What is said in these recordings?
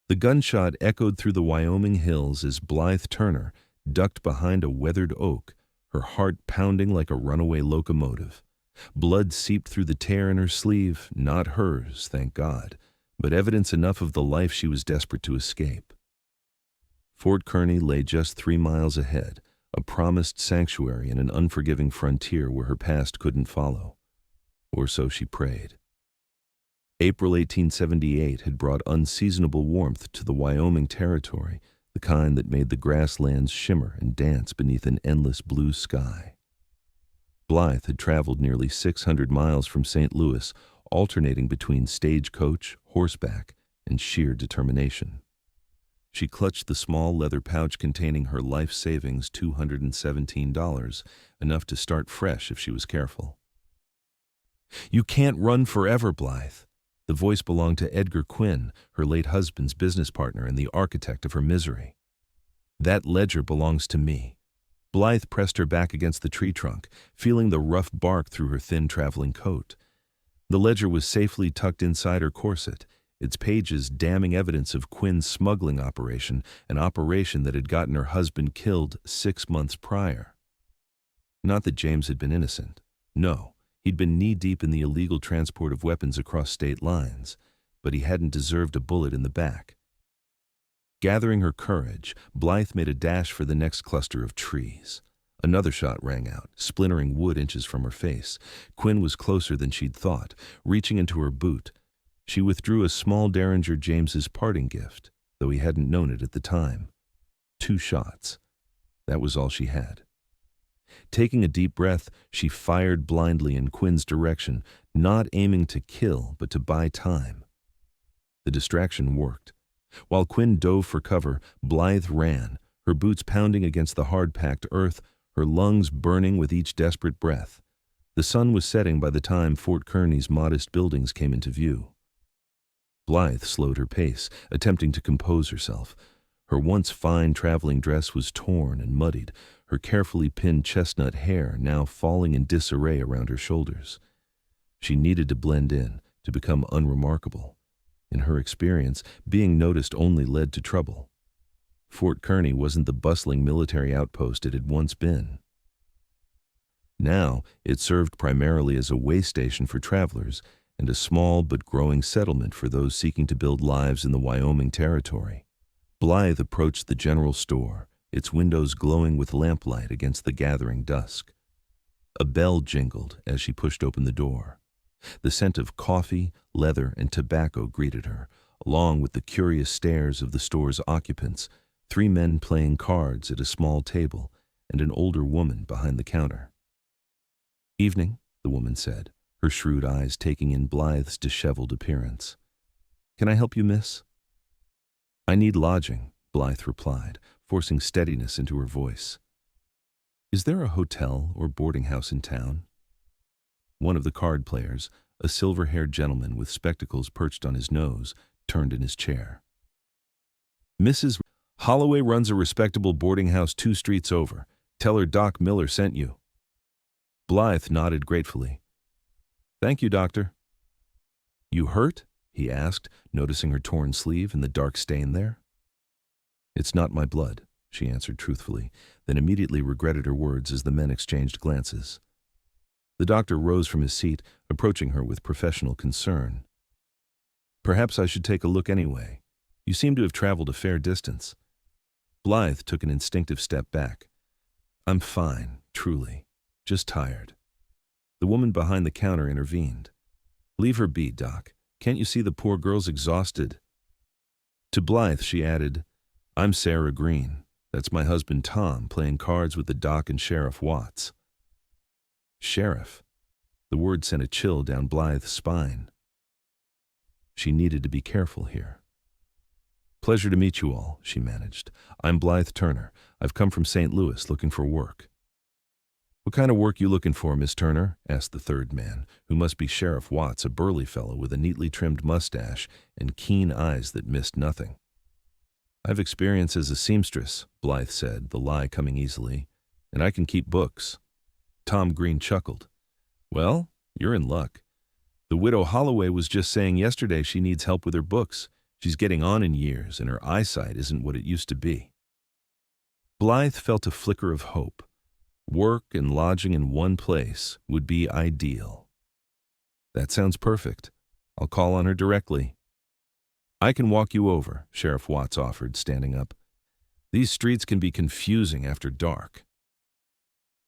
The gunshot echoed through the Wyoming hills as Blythe Turner ducked behind a weathered oak, her heart pounding like a runaway locomotive. Blood seeped through the tear in her sleeve, not hers, thank God, but evidence enough of the life she was desperate to escape. Fort Kearny lay just 3 miles ahead, a promised sanctuary in an unforgiving frontier where her past couldn't follow. Or so she prayed. April 1878 had brought unseasonable warmth to the Wyoming territory, the kind that made the grasslands shimmer and dance beneath an endless blue sky. Blythe had traveled nearly 600 miles from St. Louis, alternating between stagecoach, horseback, and sheer determination. She clutched the small leather pouch containing her life savings $217, enough to start fresh if she was careful. "You can't run forever, Blythe." The voice belonged to Edgar Quinn, her late husband's business partner and the architect of her misery. "That ledger belongs to me." Blythe pressed her back against the tree trunk, feeling the rough bark through her thin traveling coat. The ledger was safely tucked inside her corset, its pages damning evidence of Quinn's smuggling operation, an operation that had gotten her husband killed 6 months prior. Not that James had been innocent. No, he'd been knee-deep in the illegal transport of weapons across state lines, but he hadn't deserved a bullet in the back. Gathering her courage, Blythe made a dash for the next cluster of trees. Another shot rang out, splintering wood inches from her face. Quinn was closer than she'd thought. Reaching into her boot, she withdrew a small Derringer James's parting gift, though he hadn't known it at the time. 2 shots. That was all she had. Taking a deep breath, she fired blindly in Quinn's direction, not aiming to kill, but to buy time. The distraction worked. While Quinn dove for cover, Blythe ran, her boots pounding against the hard-packed earth, her lungs burning with each desperate breath. The sun was setting by the time Fort Kearny's modest buildings came into view. Blythe slowed her pace, attempting to compose herself. Her once fine traveling dress was torn and muddied, her carefully pinned chestnut hair now falling in disarray around her shoulders. She needed to blend in, to become unremarkable. In her experience, being noticed only led to trouble. Fort Kearny wasn't the bustling military outpost it had once been. Now, it served primarily as a way station for travelers and a small but growing settlement for those seeking to build lives in the Wyoming territory. Blythe approached the general store, its windows glowing with lamplight against the gathering dusk. A bell jingled as she pushed open the door. The scent of coffee, leather, and tobacco greeted her, along with the curious stares of the store's occupants, 3 men playing cards at a small table, and an older woman behind the counter. "Evening," the woman said, her shrewd eyes taking in Blythe's disheveled appearance. "Can I help you, miss?" "I need lodging," Blythe replied, forcing steadiness into her voice. "Is there a hotel or boarding house in town?" One of the card players, a silver-haired gentleman with spectacles perched on his nose, turned in his chair. "Mrs. Holloway runs a respectable boarding house 2 streets over. Tell her Doc Miller sent you." Blythe nodded gratefully. "Thank you, doctor." "You hurt?" he asked, noticing her torn sleeve and the dark stain there. "It's not my blood," she answered truthfully, then immediately regretted her words as the men exchanged glances. The doctor rose from his seat, approaching her with professional concern. "Perhaps I should take a look anyway. You seem to have traveled a fair distance." Blythe took an instinctive step back. "I'm fine, truly. Just tired." The woman behind the counter intervened. "Leave her be, Doc. Can't you see the poor girl's exhausted?" To Blythe she added, "I'm Sarah Green. That's my husband Tom, playing cards with the Doc and Sheriff Watts." Sheriff. The word sent a chill down Blythe's spine. She needed to be careful here. "Pleasure to meet you all," she managed. "I'm Blythe Turner. I've come from St. Louis looking for work." "What kind of work you looking for, Miss Turner?" asked the third man, who must be Sheriff Watts, a burly fellow with a neatly trimmed mustache and keen eyes that missed nothing. "I've experience as a seamstress," Blythe said, the lie coming easily, "and I can keep books." Tom Green chuckled. "Well, you're in luck. The widow Holloway was just saying yesterday she needs help with her books. She's getting on in years, and her eyesight isn't what it used to be. Blythe felt a flicker of hope. Work and lodging in one place would be ideal. That sounds perfect. I'll call on her directly. I can walk you over, Sheriff Watts offered, standing up. These streets can be confusing after dark.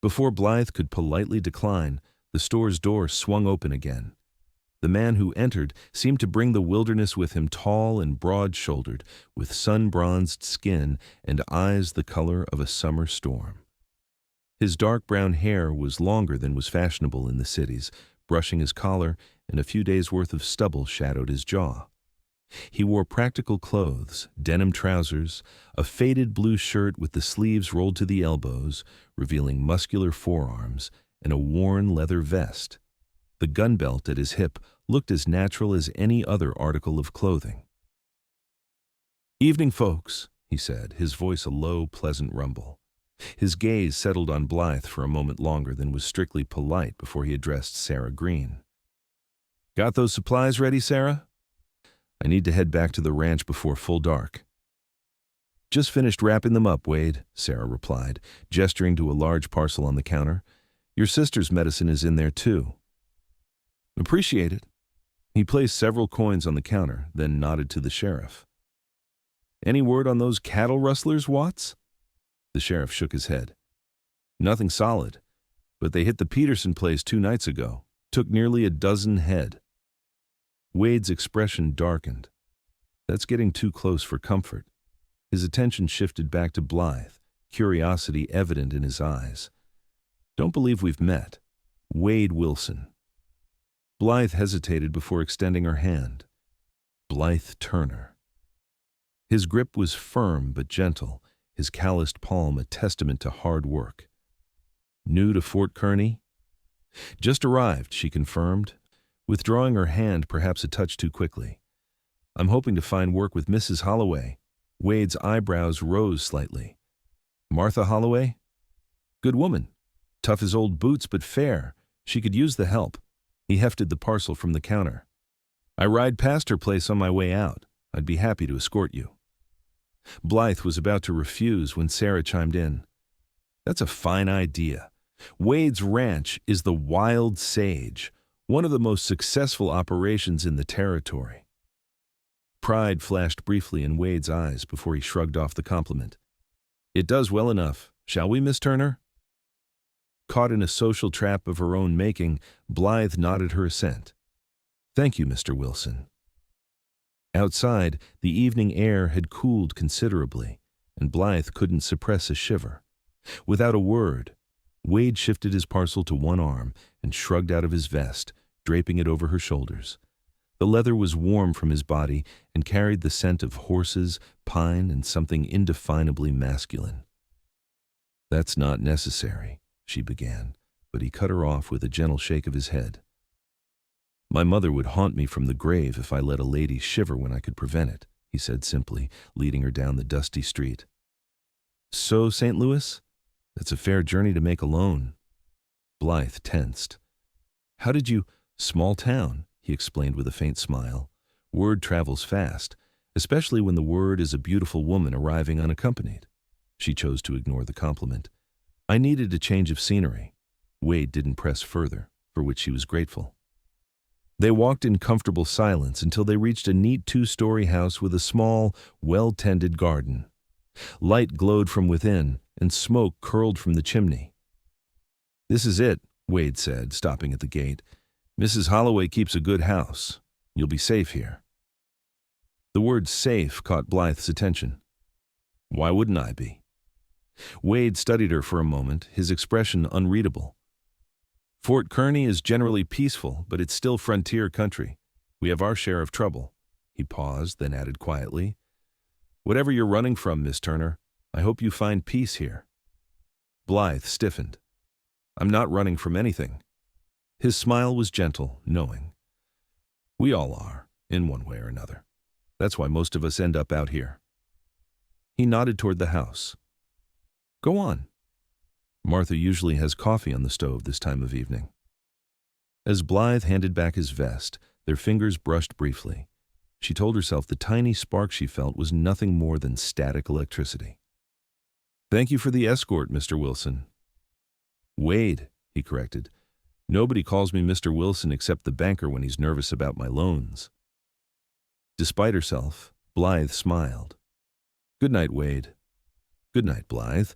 Before Blythe could politely decline, the store's door swung open again. The man who entered seemed to bring the wilderness with him, tall and broad-shouldered, with sun-bronzed skin and eyes the color of a summer storm. His dark brown hair was longer than was fashionable in the cities, brushing his collar, and a few days' worth of stubble shadowed his jaw. He wore practical clothes, denim trousers, a faded blue shirt with the sleeves rolled to the elbows, revealing muscular forearms, and a worn leather vest. The gun belt at his hip looked as natural as any other article of clothing. "Evening, folks," he said, his voice a low, pleasant rumble. His gaze settled on Blythe for a moment longer than was strictly polite before he addressed Sarah Green. "Got those supplies ready, Sarah? I need to head back to the ranch before full dark." "Just finished wrapping them up, Wade," Sarah replied, gesturing to a large parcel on the counter. "Your sister's medicine is in there, too." "Appreciate it." He placed several coins on the counter, then nodded to the sheriff. "Any word on those cattle rustlers, Watts?" The sheriff shook his head. "Nothing solid, but they hit the Peterson place 2 nights ago. Took nearly a dozen head." Wade's expression darkened. That's getting too close for comfort. His attention shifted back to Blythe, curiosity evident in his eyes. "Don't believe we've met. Wade Wilson." Blythe hesitated before extending her hand. Blythe Turner. His grip was firm but gentle, his calloused palm a testament to hard work. "New to Fort Kearny?" "Just arrived," she confirmed, withdrawing her hand perhaps a touch too quickly. "I'm hoping to find work with Mrs. Holloway." Wade's eyebrows rose slightly. "Martha Holloway? Good woman. Tough as old boots, but fair. She could use the help." He hefted the parcel from the counter. "I ride past her place on my way out. I'd be happy to escort you." Blythe was about to refuse when Sarah chimed in. "That's a fine idea. Wade's ranch is the Wild Sage, one of the most successful operations in the territory." Pride flashed briefly in Wade's eyes before he shrugged off the compliment. "It does well enough. Shall we, Miss Turner?" Caught in a social trap of her own making, Blythe nodded her assent. "Thank you, Mr. Wilson." Outside, the evening air had cooled considerably, and Blythe couldn't suppress a shiver. Without a word, Wade shifted his parcel to one arm and shrugged out of his vest, draping it over her shoulders. The leather was warm from his body and carried the scent of horses, pine, and something indefinably masculine. "That's not necessary," she began, but he cut her off with a gentle shake of his head. "My mother would haunt me from the grave if I let a lady shiver when I could prevent it," he said simply, leading her down the dusty street. "So, St. Louis? That's a fair journey to make alone." Blythe tensed. "How did you— Small town," he explained with a faint smile. "Word travels fast, especially when the word is a beautiful woman arriving unaccompanied." She chose to ignore the compliment. "I needed a change of scenery." Wade didn't press further, for which she was grateful. They walked in comfortable silence until they reached a neat 2-story house with a small, well-tended garden. Light glowed from within, and smoke curled from the chimney. "This is it," Wade said, stopping at the gate. "Mrs. Holloway keeps a good house. You'll be safe here." The word safe caught Blythe's attention. "Why wouldn't I be?" Wade studied her for a moment, his expression unreadable. "Fort Kearny is generally peaceful, but it's still frontier country. We have our share of trouble." He paused, then added quietly, "Whatever you're running from, Miss Turner, I hope you find peace here." Blythe stiffened. "I'm not running from anything." His smile was gentle, knowing. "We all are, in one way or another. That's why most of us end up out here." He nodded toward the house. "Go on." "Martha usually has coffee on the stove this time of evening." As Blythe handed back his vest, their fingers brushed briefly. She told herself the tiny spark she felt was nothing more than static electricity. "Thank you for the escort, Mr. Wilson." "Wade," he corrected. "Nobody calls me Mr. Wilson except the banker when he's nervous about my loans." Despite herself, Blythe smiled. "Good night, Wade." "Good night, Blythe."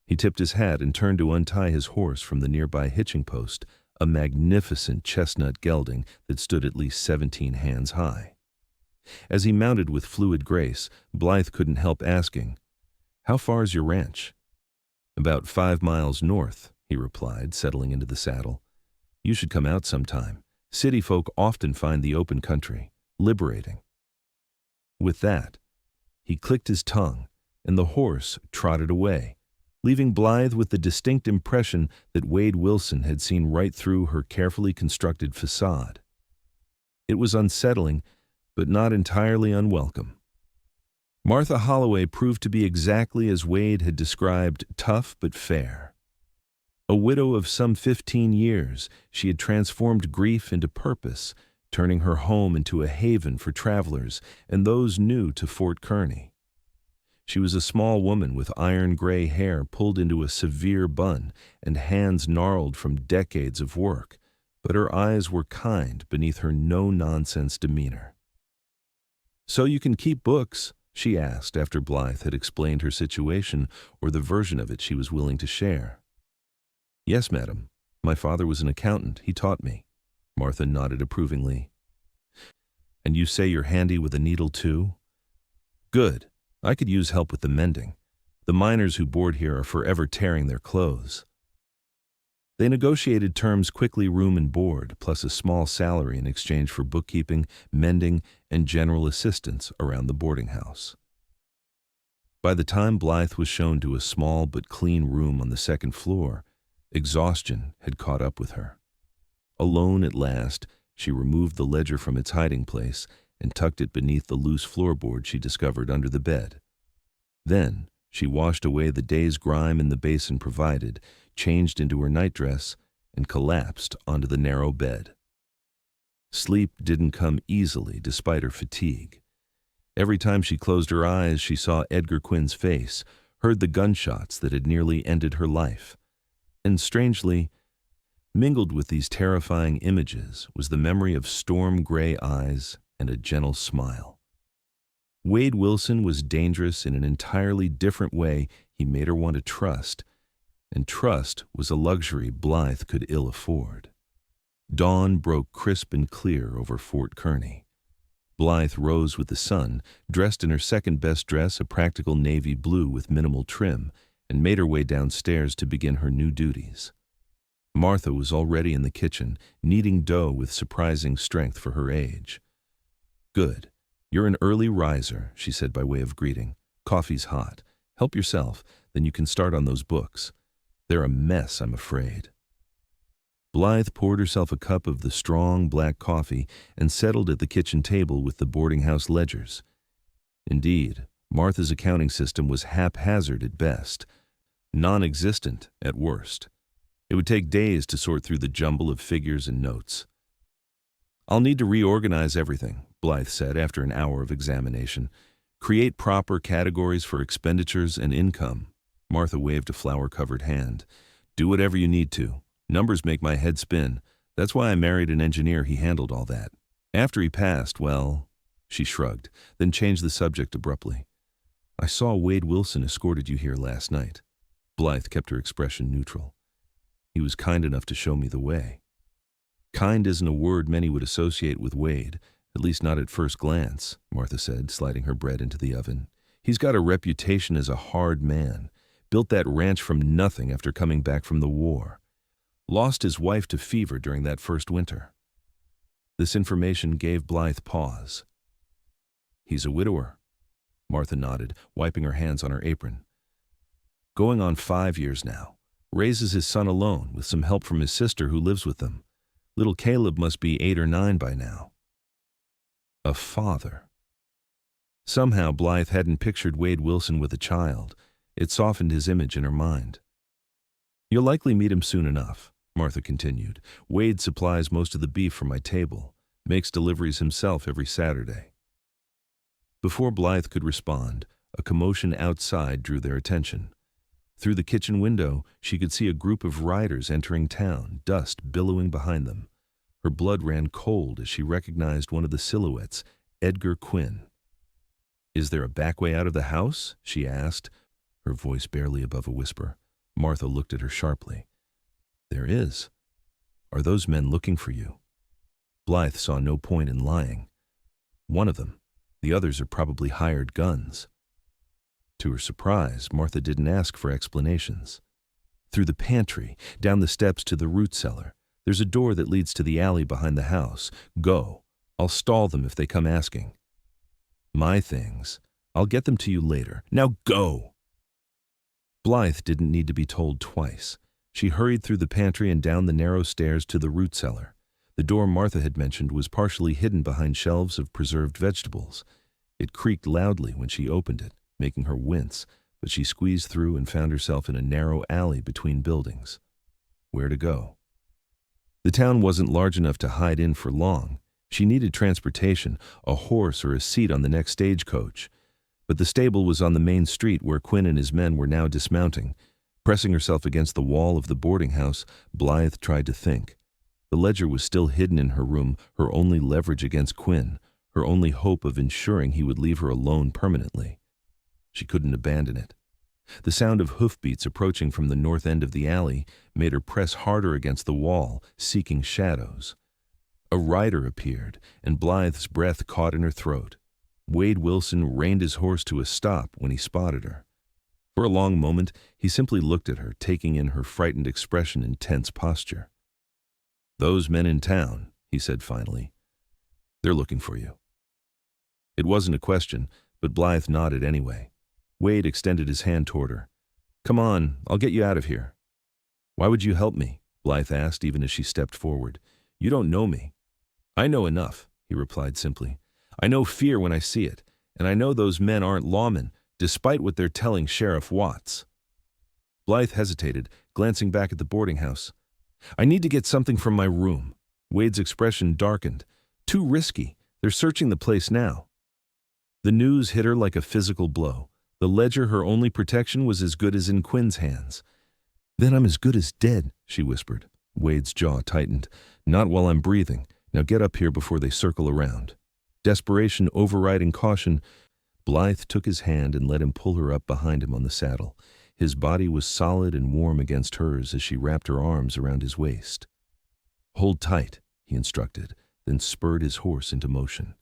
He tipped his hat and turned to untie his horse from the nearby hitching post, a magnificent chestnut gelding that stood at least 17 hands high. As he mounted with fluid grace, Blythe couldn't help asking, "How far is your ranch?" "About 5 miles north," he replied, settling into the saddle. "You should come out sometime. City folk often find the open country liberating." With that, he clicked his tongue, and the horse trotted away, leaving Blythe with the distinct impression that Wade Wilson had seen right through her carefully constructed facade. It was unsettling, but not entirely unwelcome. Martha Holloway proved to be exactly as Wade had described, tough but fair. A widow of some 15 years, she had transformed grief into purpose, turning her home into a haven for travelers and those new to Fort Kearny. She was a small woman with iron-gray hair pulled into a severe bun and hands gnarled from decades of work, but her eyes were kind beneath her no-nonsense demeanor. "So you can keep books?" she asked after Blythe had explained her situation or the version of it she was willing to share. "Yes, madam. My father was an accountant. He taught me." Martha nodded approvingly. "And you say you're handy with a needle, too?" "Good. I could use help with the mending. The miners who board here are forever tearing their clothes." They negotiated terms quickly: room and board, plus a small salary in exchange for bookkeeping, mending, and general assistance around the boarding house. By the time Blythe was shown to a small but clean room on the second floor, exhaustion had caught up with her. Alone at last, she removed the ledger from its hiding place and tucked it beneath the loose floorboard she discovered under the bed. Then she washed away the day's grime in the basin provided, changed into her nightdress, and collapsed onto the narrow bed. Sleep didn't come easily despite her fatigue. Every time she closed her eyes, she saw Edgar Quinn's face, heard the gunshots that had nearly ended her life. And strangely, mingled with these terrifying images was the memory of storm-gray eyes and a gentle smile. Wade Wilson was dangerous in an entirely different way he made her want to trust, and trust was a luxury Blythe could ill afford. Dawn broke crisp and clear over Fort Kearny. Blythe rose with the sun, dressed in her second-best dress, a practical navy blue with minimal trim, and made her way downstairs to begin her new duties. Martha was already in the kitchen, kneading dough with surprising strength for her age. "Good. You're an early riser," she said by way of greeting. "Coffee's hot. Help yourself, then you can start on those books. They're a mess, I'm afraid." Blythe poured herself a cup of the strong black coffee and settled at the kitchen table with the boarding house ledgers. Indeed, Martha's accounting system was haphazard at best, non-existent at worst. It would take days to sort through the jumble of figures and notes. "I'll need to reorganize everything," Blythe said after an hour of examination. "Create proper categories for expenditures and income." Martha waved a flour-covered hand. "Do whatever you need to. Numbers make my head spin. That's why I married an engineer. He handled all that. After he passed, well..." She shrugged, then changed the subject abruptly. "I saw Wade Wilson escorted you here last night." Blythe kept her expression neutral. "He was kind enough to show me the way." "Kind isn't a word many would associate with Wade, at least not at first glance," Martha said, sliding her bread into the oven. "He's got a reputation as a hard man. Built that ranch from nothing after coming back from the war. Lost his wife to fever during that first winter." This information gave Blythe pause. "He's a widower." Martha nodded, wiping her hands on her apron. "Going on 5 years now. Raises his son alone, with some help from his sister who lives with them. Little Caleb must be 8 or 9 by now." A father. Somehow Blythe hadn't pictured Wade Wilson with a child. It softened his image in her mind. "You'll likely meet him soon enough," Martha continued. "Wade supplies most of the beef for my table, makes deliveries himself every Saturday." Before Blythe could respond, a commotion outside drew their attention. Through the kitchen window, she could see a group of riders entering town, dust billowing behind them. Her blood ran cold as she recognized one of the silhouettes, Edgar Quinn. "Is there a back way out of the house?" she asked, her voice barely above a whisper. Martha looked at her sharply. "There is. Are those men looking for you?" Blythe saw no point in lying. "One of them. The others are probably hired guns." To her surprise, Martha didn't ask for explanations. "Through the pantry, down the steps to the root cellar. There's a door that leads to the alley behind the house. Go. I'll stall them if they come asking." "My things. I'll get them to you later. Now go!" Blythe didn't need to be told twice. She hurried through the pantry and down the narrow stairs to the root cellar. The door Martha had mentioned was partially hidden behind shelves of preserved vegetables. It creaked loudly when she opened it, making her wince, but she squeezed through and found herself in a narrow alley between buildings. Where to go? The town wasn't large enough to hide in for long. She needed transportation, a horse or a seat on the next stagecoach. But the stable was on the main street where Quinn and his men were now dismounting. Pressing herself against the wall of the boarding house, Blythe tried to think. The ledger was still hidden in her room, her only leverage against Quinn, her only hope of ensuring he would leave her alone permanently. She couldn't abandon it. The sound of hoofbeats approaching from the north end of the alley made her press harder against the wall, seeking shadows. A rider appeared, and Blythe's breath caught in her throat. Wade Wilson reined his horse to a stop when he spotted her. For a long moment, he simply looked at her, taking in her frightened expression and tense posture. "Those men in town," he said finally. "They're looking for you." It wasn't a question, but Blythe nodded anyway. Wade extended his hand toward her. "Come on, I'll get you out of here." "Why would you help me?" Blythe asked, even as she stepped forward. "You don't know me." "I know enough," he replied simply. "I know fear when I see it, and I know those men aren't lawmen, despite what they're telling Sheriff Watts." Blythe hesitated, glancing back at the boarding house. "I need to get something from my room." Wade's expression darkened. "Too risky. They're searching the place now." The news hit her like a physical blow. The ledger, her only protection, was as good as in Quinn's hands. "Then I'm as good as dead," she whispered. Wade's jaw tightened. "Not while I'm breathing. Now get up here before they circle around." Desperation overriding caution, Blythe took his hand and let him pull her up behind him on the saddle. His body was solid and warm against hers as she wrapped her arms around his waist. "Hold tight," he instructed, then spurred his horse into motion.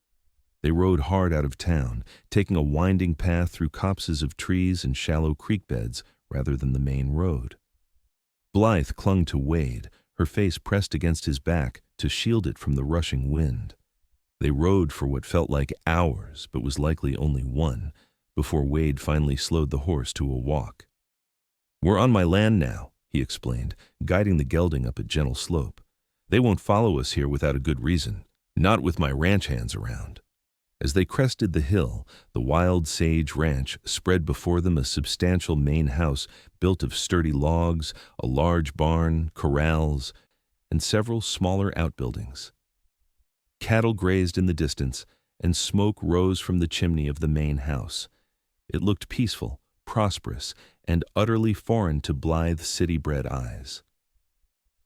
They rode hard out of town, taking a winding path through copses of trees and shallow creek beds rather than the main road. Blythe clung to Wade, her face pressed against his back to shield it from the rushing wind. They rode for what felt like hours, but was likely only one, before Wade finally slowed the horse to a walk. "We're on my land now," he explained, guiding the gelding up a gentle slope. "They won't follow us here without a good reason, not with my ranch hands around." As they crested the hill, the Wild Sage Ranch spread before them, a substantial main house built of sturdy logs, a large barn, corrals, and several smaller outbuildings. Cattle grazed in the distance, and smoke rose from the chimney of the main house. It looked peaceful, prosperous, and utterly foreign to Blythe's city-bred eyes.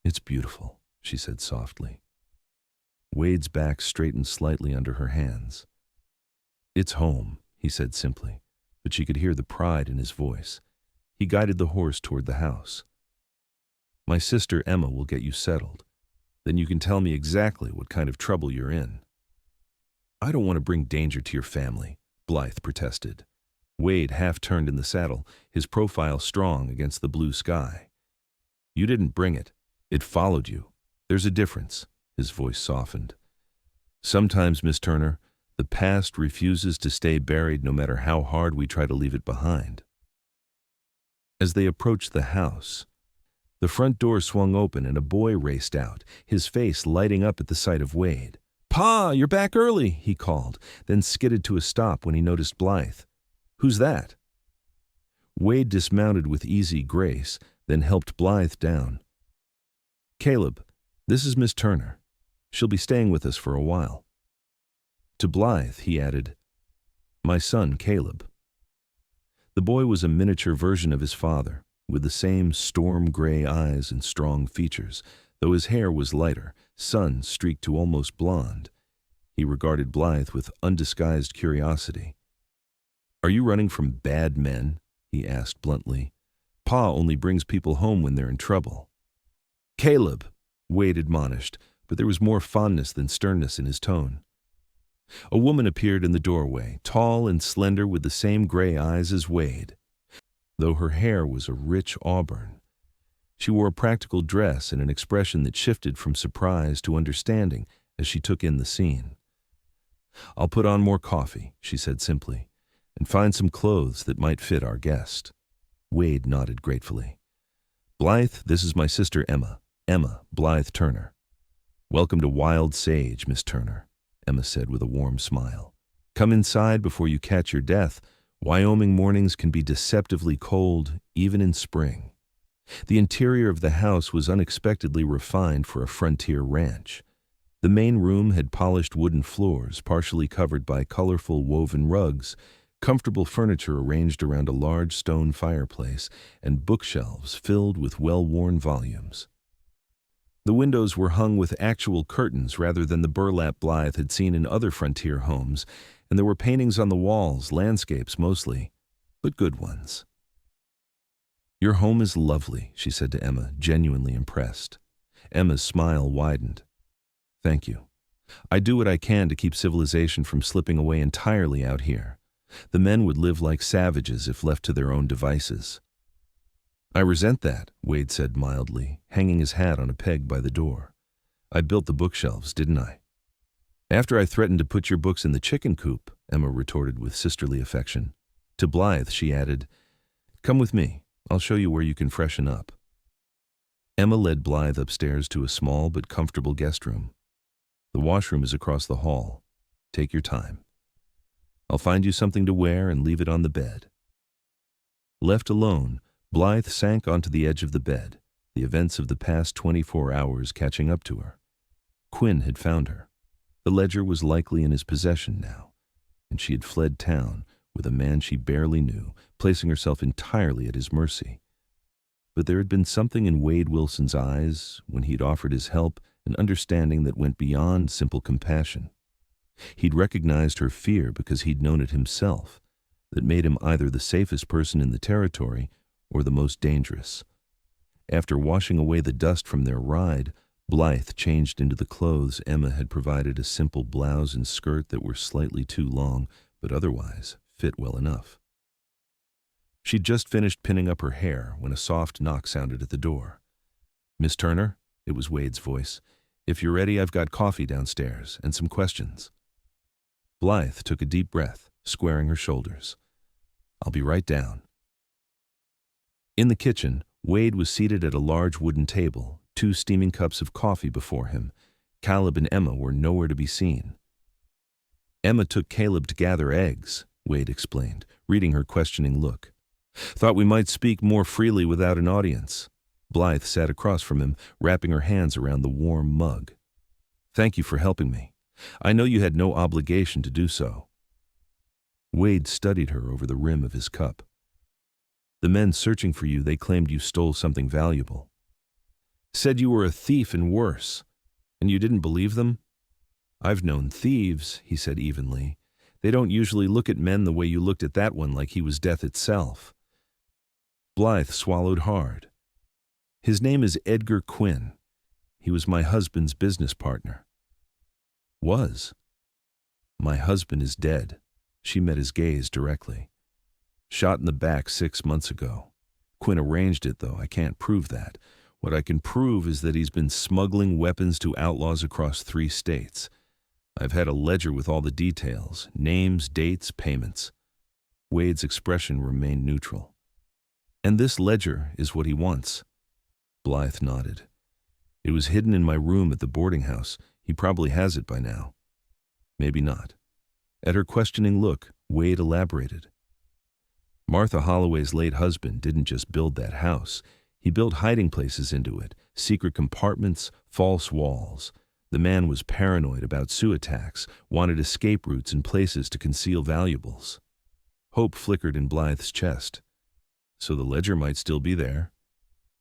"It's beautiful," she said softly. Wade's back straightened slightly under her hands. "It's home," he said simply, but she could hear the pride in his voice. He guided the horse toward the house. "My sister Emma will get you settled. Then you can tell me exactly what kind of trouble you're in." "I don't want to bring danger to your family," Blythe protested. Wade half turned in the saddle, his profile strong against the blue sky. "You didn't bring it. It followed you. There's a difference." His voice softened. "Sometimes, Miss Turner, the past refuses to stay buried no matter how hard we try to leave it behind." As they approached the house, the front door swung open and a boy raced out, his face lighting up at the sight of Wade. "Pa, you're back early," he called, then skidded to a stop when he noticed Blythe. "Who's that?" Wade dismounted with easy grace, then helped Blythe down. "Caleb, this is Miss Turner. She'll be staying with us for a while." To Blythe, he added, My son, Caleb. The boy was a miniature version of his father, with the same storm-gray eyes and strong features, though his hair was lighter, sun-streaked to almost blonde. He regarded Blythe with undisguised curiosity. "Are you running from bad men?" he asked bluntly. "Pa only brings people home when they're in trouble." "Caleb," Wade admonished, but there was more fondness than sternness in his tone. A woman appeared in the doorway, tall and slender with the same gray eyes as Wade, though her hair was a rich auburn. She wore a practical dress and an expression that shifted from surprise to understanding as she took in the scene. "I'll put on more coffee," she said simply, "and find some clothes that might fit our guest." Wade nodded gratefully. "Blythe, this is my sister Emma. Emma, Blythe Turner." "Welcome to Wild Sage, Miss Turner," Emma said with a warm smile. "Come inside before you catch your death. Wyoming mornings can be deceptively cold, even in spring." The interior of the house was unexpectedly refined for a frontier ranch. The main room had polished wooden floors, partially covered by colorful woven rugs, comfortable furniture arranged around a large stone fireplace, and bookshelves filled with well-worn volumes. The windows were hung with actual curtains rather than the burlap Blythe had seen in other frontier homes, and there were paintings on the walls, landscapes mostly, but good ones. "Your home is lovely," she said to Emma, genuinely impressed. Emma's smile widened. "Thank you. I do what I can to keep civilization from slipping away entirely out here. The men would live like savages if left to their own devices." "I resent that," Wade said mildly, hanging his hat on a peg by the door. "I built the bookshelves, didn't I?" "After I threatened to put your books in the chicken coop," Emma retorted with sisterly affection. To Blythe, she added, "Come with me. I'll show you where you can freshen up." Emma led Blythe upstairs to a small but comfortable guest room. "The washroom is across the hall. Take your time. I'll find you something to wear and leave it on the bed." Left alone, Blythe sank onto the edge of the bed, the events of the past 24 hours catching up to her. Quinn had found her. The ledger was likely in his possession now, and she had fled town with a man she barely knew, placing herself entirely at his mercy. But there had been something in Wade Wilson's eyes when he'd offered his help, an understanding that went beyond simple compassion. He'd recognized her fear because he'd known it himself, that made him either the safest person in the territory or the most dangerous. After washing away the dust from their ride, Blythe changed into the clothes Emma had provided, a simple blouse and skirt that were slightly too long, but otherwise fit well enough. She'd just finished pinning up her hair when a soft knock sounded at the door. "Miss Turner?" It was Wade's voice. "If you're ready, I've got coffee downstairs and some questions." Blythe took a deep breath, squaring her shoulders. "I'll be right down." In the kitchen, Wade was seated at a large wooden table, 2 steaming cups of coffee before him. Caleb and Emma were nowhere to be seen. "Emma took Caleb to gather eggs," Wade explained, reading her questioning look. "Thought we might speak more freely without an audience." Blythe sat across from him, wrapping her hands around the warm mug. "Thank you for helping me. I know you had no obligation to do so." Wade studied her over the rim of his cup. "The men searching for you, they claimed you stole something valuable. Said you were a thief and worse. And you didn't believe them?" "I've known thieves," he said evenly. "They don't usually look at men the way you looked at that one, like he was death itself." Blythe swallowed hard. "His name is Edgar Quinn. He was my husband's business partner." "Was?" "My husband is dead." She met his gaze directly. "Shot in the back 6 months ago. Quinn arranged it, though I can't prove that. What I can prove is that he's been smuggling weapons to outlaws across 3 states. I've had a ledger with all the details, names, dates, payments." Wade's expression remained neutral. "And this ledger is what he wants." Blythe nodded. "It was hidden in my room at the boarding house. He probably has it by now." "Maybe not." At her questioning look, Wade elaborated. "Martha Holloway's late husband didn't just build that house. He built hiding places into it, secret compartments, false walls. The man was paranoid about Sioux attacks, wanted escape routes and places to conceal valuables. Hope flickered in Blythe's chest. So the ledger might still be there.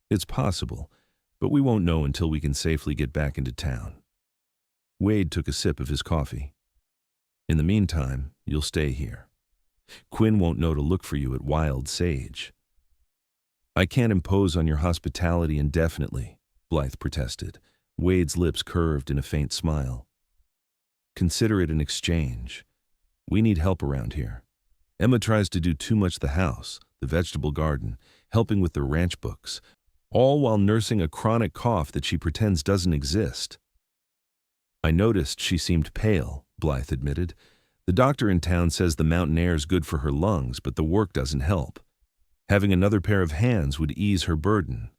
It's possible, but we won't know until we can safely get back into town. Wade took a sip of his coffee. In the meantime, you'll stay here. Quinn won't know to look for you at Wild Sage. I can't impose on your hospitality indefinitely, Blythe protested. Wade's lips curved in a faint smile. Consider it an exchange. We need help around here. Emma tries to do too much the house, the vegetable garden, helping with the ranch books, all while nursing a chronic cough that she pretends doesn't exist. I noticed she seemed pale, Blythe admitted. The doctor in town says the mountain air's good for her lungs, but the work doesn't help. Having another pair of hands would ease her burden.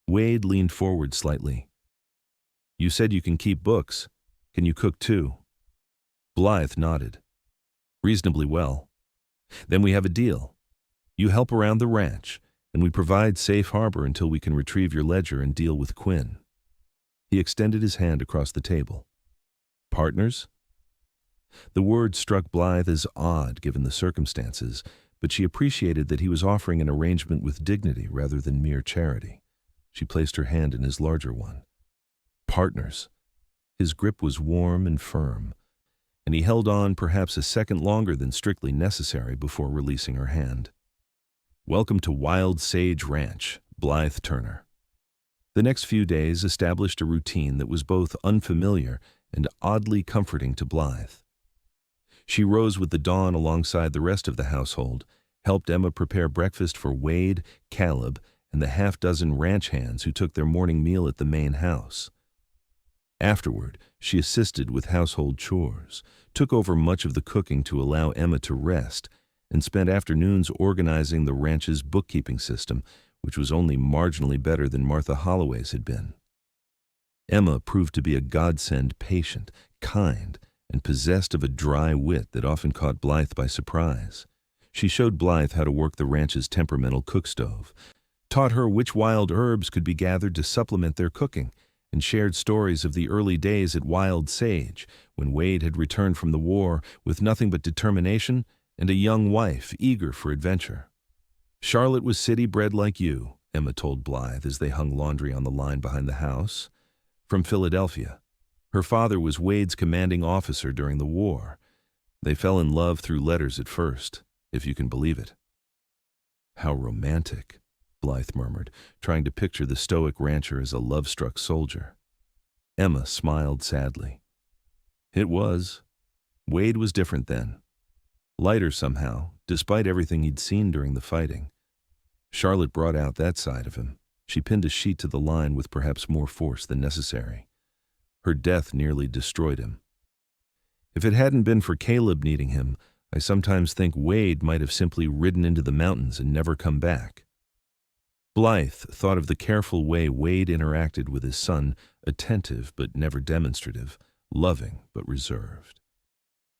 Wade leaned forward slightly. You said you can keep books. Can you cook too? Blythe nodded. Reasonably well. Then we have a deal. You help around the ranch, and we provide safe harbor until we can retrieve your ledger and deal with Quinn. He extended his hand across the table. Partners? The word struck Blythe as odd given the circumstances, but she appreciated that he was offering an arrangement with dignity rather than mere charity. She placed her hand in his larger one. Partners. His grip was warm and firm, and he held on perhaps a second longer than strictly necessary before releasing her hand. Welcome to Wild Sage Ranch, Blythe Turner. The next few days established a routine that was both unfamiliar and oddly comforting to Blythe. She rose with the dawn alongside the rest of the household, helped Emma prepare breakfast for Wade, Caleb, and the half-dozen ranch hands who took their morning meal at the main house. Afterward, she assisted with household chores, took over much of the cooking to allow Emma to rest, and spent afternoons organizing the ranch's bookkeeping system, which was only marginally better than Martha Holloway's had been. Emma proved to be a godsend, patient, kind, and possessed of a dry wit that often caught Blythe by surprise. She showed Blythe how to work the ranch's temperamental cook stove, taught her which wild herbs could be gathered to supplement their cooking, and shared stories of the early days at Wild Sage, when Wade had returned from the war with nothing but determination and a young wife eager for adventure. Charlotte was city-bred like you, Emma told Blythe as they hung laundry on the line behind the house. From Philadelphia. Her father was Wade's commanding officer during the war. They fell in love through letters at first, if you can believe it. How romantic, Blythe murmured, trying to picture the stoic rancher as a love-struck soldier. Emma smiled sadly. It was. Wade was different then. Lighter somehow, despite everything he'd seen during the fighting. Charlotte brought out that side of him. She pinned a sheet to the line with perhaps more force than necessary. Her death nearly destroyed him. If it hadn't been for Caleb needing him, I sometimes think Wade might have simply ridden into the mountains and never come back. Blythe thought of the careful way Wade interacted with his son, attentive but never demonstrative, loving but reserved.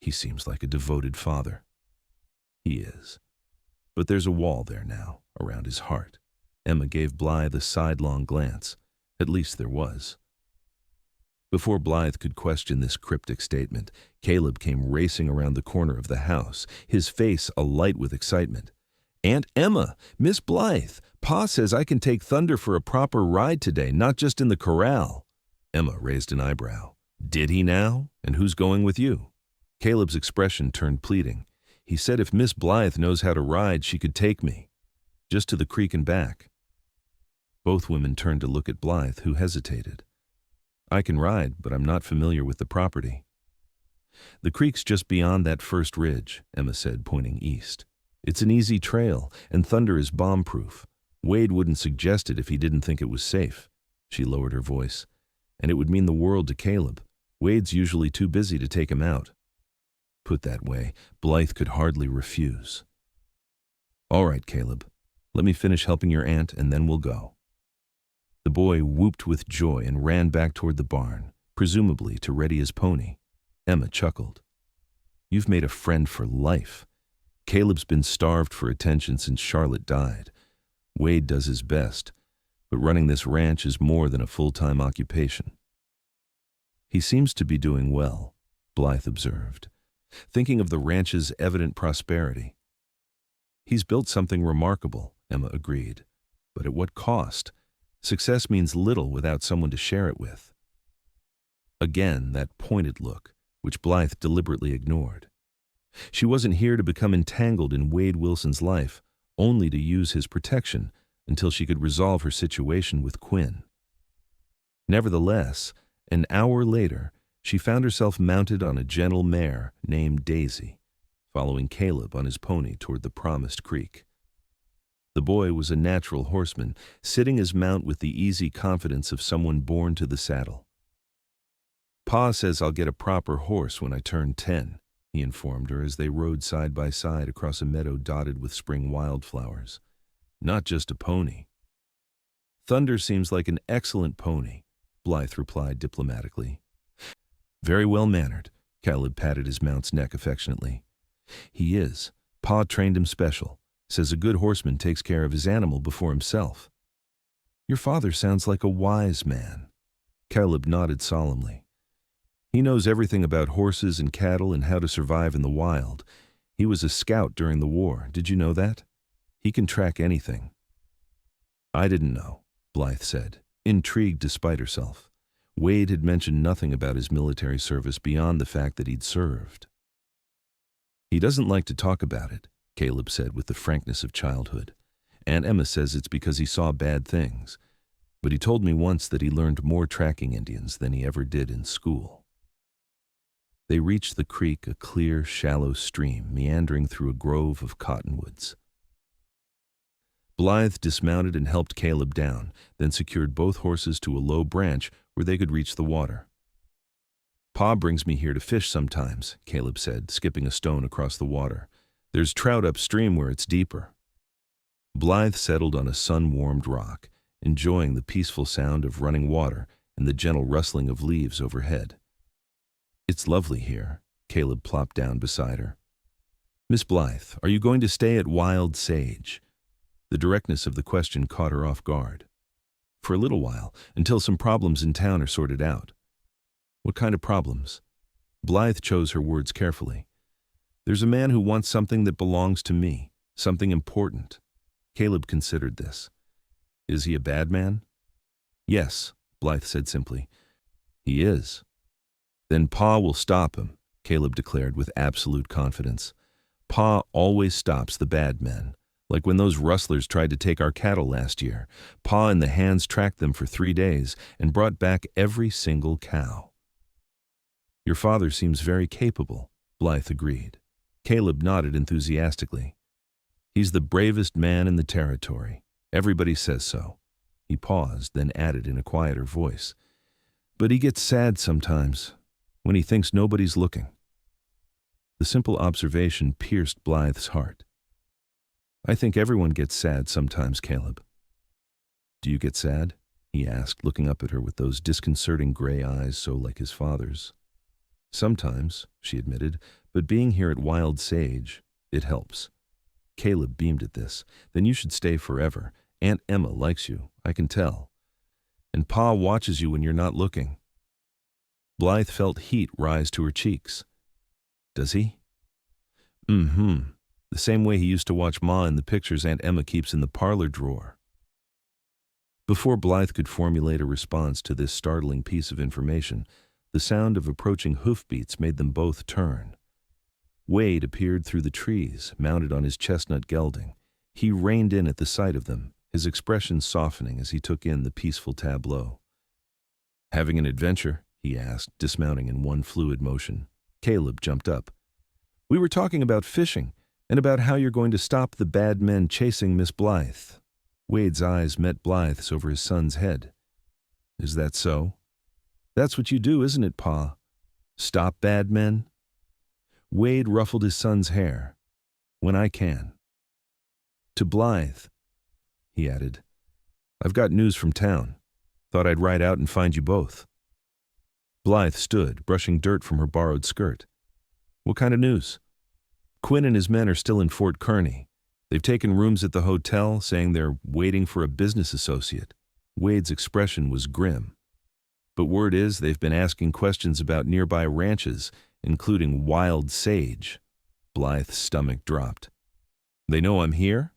He seems like a devoted father. He is. But there's a wall there now, around his heart. Emma gave Blythe a sidelong glance. At least there was. Before Blythe could question this cryptic statement, Caleb came racing around the corner of the house, his face alight with excitement. Aunt Emma, Miss Blythe, Pa says I can take Thunder for a proper ride today, not just in the corral. Emma raised an eyebrow. Did he now? And who's going with you? Caleb's expression turned pleading. He said if Miss Blythe knows how to ride, she could take me. Just to the creek and back. Both women turned to look at Blythe, who hesitated. I can ride, but I'm not familiar with the property. The creek's just beyond that first ridge, Emma said, pointing east. It's an easy trail, and Thunder is bomb-proof. Wade wouldn't suggest it if he didn't think it was safe. She lowered her voice. And it would mean the world to Caleb. Wade's usually too busy to take him out. Put that way, Blythe could hardly refuse. All right, Caleb. Let me finish helping your aunt, and then we'll go. The boy whooped with joy and ran back toward the barn, presumably to ready his pony. Emma chuckled. You've made a friend for life. Caleb's been starved for attention since Charlotte died. Wade does his best, but running this ranch is more than a full-time occupation. He seems to be doing well, Blythe observed, thinking of the ranch's evident prosperity. He's built something remarkable, Emma agreed. But at what cost? Success means little without someone to share it with. Again, that pointed look, which Blythe deliberately ignored. She wasn't here to become entangled in Wade Wilson's life, only to use his protection until she could resolve her situation with Quinn. Nevertheless, an hour later, she found herself mounted on a gentle mare named Daisy, following Caleb on his pony toward the promised creek. The boy was a natural horseman, sitting his mount with the easy confidence of someone born to the saddle. "Pa says I'll get a proper horse when I turn 10, he informed her as they rode side by side across a meadow dotted with spring wildflowers. "Not just a pony." "Thunder seems like an excellent pony," Blythe replied diplomatically. "Very well mannered," Caleb patted his mount's neck affectionately. "He is. Pa trained him special. Says a good horseman takes care of his animal before himself." "Your father sounds like a wise man." Caleb nodded solemnly. "He knows everything about horses and cattle and how to survive in the wild. He was a scout during the war. Did you know that? He can track anything." "I didn't know," Blythe said, intrigued despite herself. Wade had mentioned nothing about his military service beyond the fact that he'd served. "He doesn't like to talk about it," Caleb said with the frankness of childhood. "Aunt Emma says it's because he saw bad things. But he told me once that he learned more tracking Indians than he ever did in school." They reached the creek, a clear, shallow stream meandering through a grove of cottonwoods. Blythe dismounted and helped Caleb down, then secured both horses to a low branch where they could reach the water. "Pa brings me here to fish sometimes," Caleb said, skipping a stone across the water. "There's trout upstream where it's deeper." Blythe settled on a sun-warmed rock, enjoying the peaceful sound of running water and the gentle rustling of leaves overhead. "It's lovely here," Caleb plopped down beside her. "Miss Blythe, are you going to stay at Wild Sage?" The directness of the question caught her off guard. "For a little while, until some problems in town are sorted out." "What kind of problems?" Blythe chose her words carefully. "There's a man who wants something that belongs to me, something important." Caleb considered this. "Is he a bad man?" "Yes," Blythe said simply. "He is." "Then Pa will stop him," Caleb declared with absolute confidence. "Pa always stops the bad men. Like when those rustlers tried to take our cattle last year. Pa and the hands tracked them for 3 days and brought back every single cow." "Your father seems very capable," Blythe agreed. Caleb nodded enthusiastically. "He's the bravest man in the territory. Everybody says so." He paused, then added in a quieter voice, "But he gets sad sometimes, when he thinks nobody's looking." The simple observation pierced Blythe's heart. "I think everyone gets sad sometimes, Caleb." "Do you get sad?" he asked, looking up at her with those disconcerting gray eyes so like his father's. "Sometimes," she admitted, "but being here at Wild Sage, it helps." Caleb beamed at this. "Then you should stay forever. Aunt Emma likes you, I can tell. And Pa watches you when you're not looking." Blythe felt heat rise to her cheeks. "Does he?" "Mm-hmm. The same way he used to watch Ma in the pictures Aunt Emma keeps in the parlor drawer." Before Blythe could formulate a response to this startling piece of information, the sound of approaching hoofbeats made them both turn. Wade appeared through the trees, mounted on his chestnut gelding. He reined in at the sight of them, his expression softening as he took in the peaceful tableau. "Having an adventure?" he asked, dismounting in one fluid motion. Caleb jumped up. "We were talking about fishing, and about how you're going to stop the bad men chasing Miss Blythe." Wade's eyes met Blythe's over his son's head. "Is that so?" "That's what you do, isn't it, Pa? Stop bad men?" Wade ruffled his son's hair. "When I can." "To Blythe," he added. "I've got news from town. Thought I'd ride out and find you both." Blythe stood, brushing dirt from her borrowed skirt. "What kind of news?" "Quinn and his men are still in Fort Kearny. They've taken rooms at the hotel, saying they're waiting for a business associate." Wade's expression was grim. but word is they've been asking questions about nearby ranches, including wild sage. Blythe's stomach dropped. They know I'm here?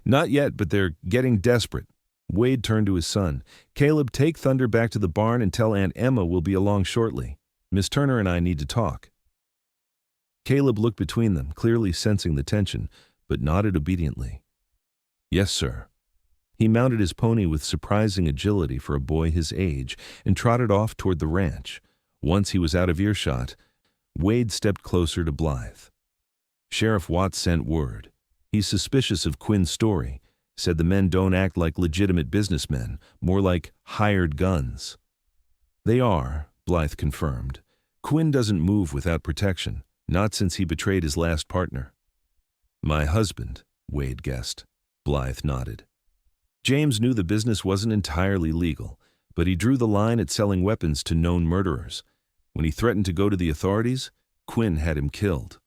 Not yet, but they're getting desperate. Wade turned to his son. Caleb, take Thunder back to the barn and tell Aunt Emma we'll be along shortly. Miss Turner and I need to talk. Caleb looked between them, clearly sensing the tension, but nodded obediently. Yes, sir. He mounted his pony with surprising agility for a boy his age and trotted off toward the ranch. Once he was out of earshot, Wade stepped closer to Blythe. Sheriff Watts sent word. He's suspicious of Quinn's story, said the men don't act like legitimate businessmen, more like hired guns. They are, Blythe confirmed. Quinn doesn't move without protection, not since he betrayed his last partner. My husband, Wade guessed. Blythe nodded. James knew the business wasn't entirely legal, but he drew the line at selling weapons to known murderers. When he threatened to go to the authorities, Quinn had him killed.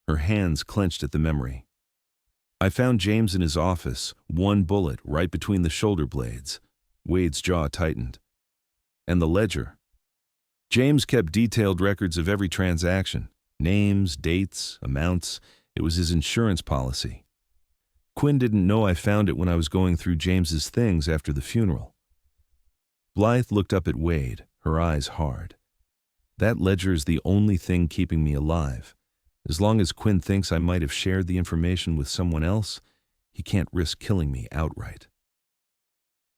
Her hands clenched at the memory. I found James in his office, one bullet right between the shoulder blades. Wade's jaw tightened. And the ledger. James kept detailed records of every transaction. Names, dates, amounts. It was his insurance policy. Quinn didn't know I found it when I was going through James's things after the funeral. Blythe looked up at Wade, her eyes hard. That ledger is the only thing keeping me alive. As long as Quinn thinks I might have shared the information with someone else, he can't risk killing me outright.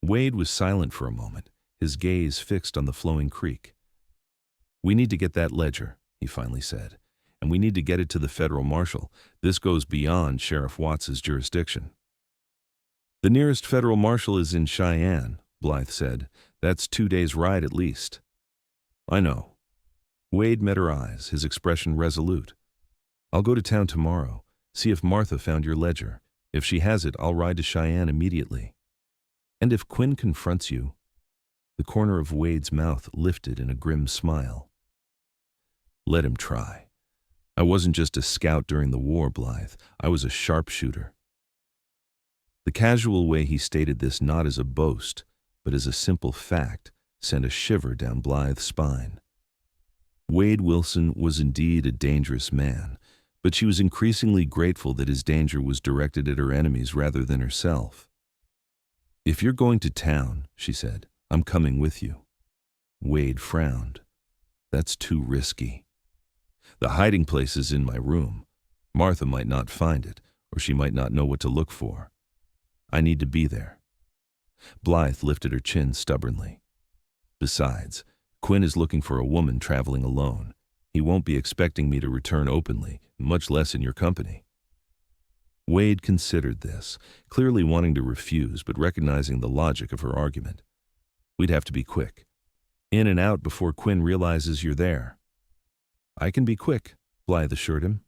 Wade was silent for a moment, his gaze fixed on the flowing creek. We need to get that ledger, he finally said, and we need to get it to the federal marshal. This goes beyond Sheriff Watts's jurisdiction. The nearest federal marshal is in Cheyenne, Blythe said. That's 2 days' ride at least. I know. Wade met her eyes, his expression resolute. I'll go to town tomorrow, see if Martha found your ledger. If she has it, I'll ride to Cheyenne immediately. And if Quinn confronts you? The corner of Wade's mouth lifted in a grim smile. Let him try. I wasn't just a scout during the war, Blythe. I was a sharpshooter. The casual way he stated this not as a boast, but as a simple fact, sent a shiver down Blythe's spine. Wade Wilson was indeed a dangerous man, but she was increasingly grateful that his danger was directed at her enemies rather than herself. If you're going to town, she said, I'm coming with you. Wade frowned. That's too risky. The hiding place is in my room. Martha might not find it, or she might not know what to look for. I need to be there. Blythe lifted her chin stubbornly. Besides, Quinn is looking for a woman traveling alone. He won't be expecting me to return openly, much less in your company. Wade considered this, clearly wanting to refuse, but recognizing the logic of her argument. We'd have to be quick. In and out before Quinn realizes you're there. I can be quick, Blythe assured him.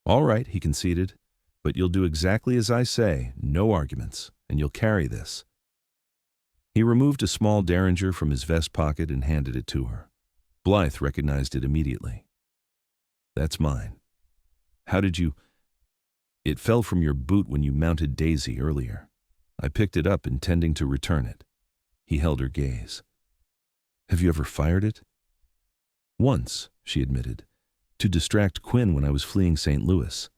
All right, he conceded, but you'll do exactly as I say, no arguments, and you'll carry this. He removed a small derringer from his vest pocket and handed it to her. Blythe recognized it immediately. That's mine. How did you... It fell from your boot when you mounted Daisy earlier. I picked it up intending to return it. He held her gaze. Have you ever fired it? Once, she admitted, to distract Quinn when I was fleeing St. Louis.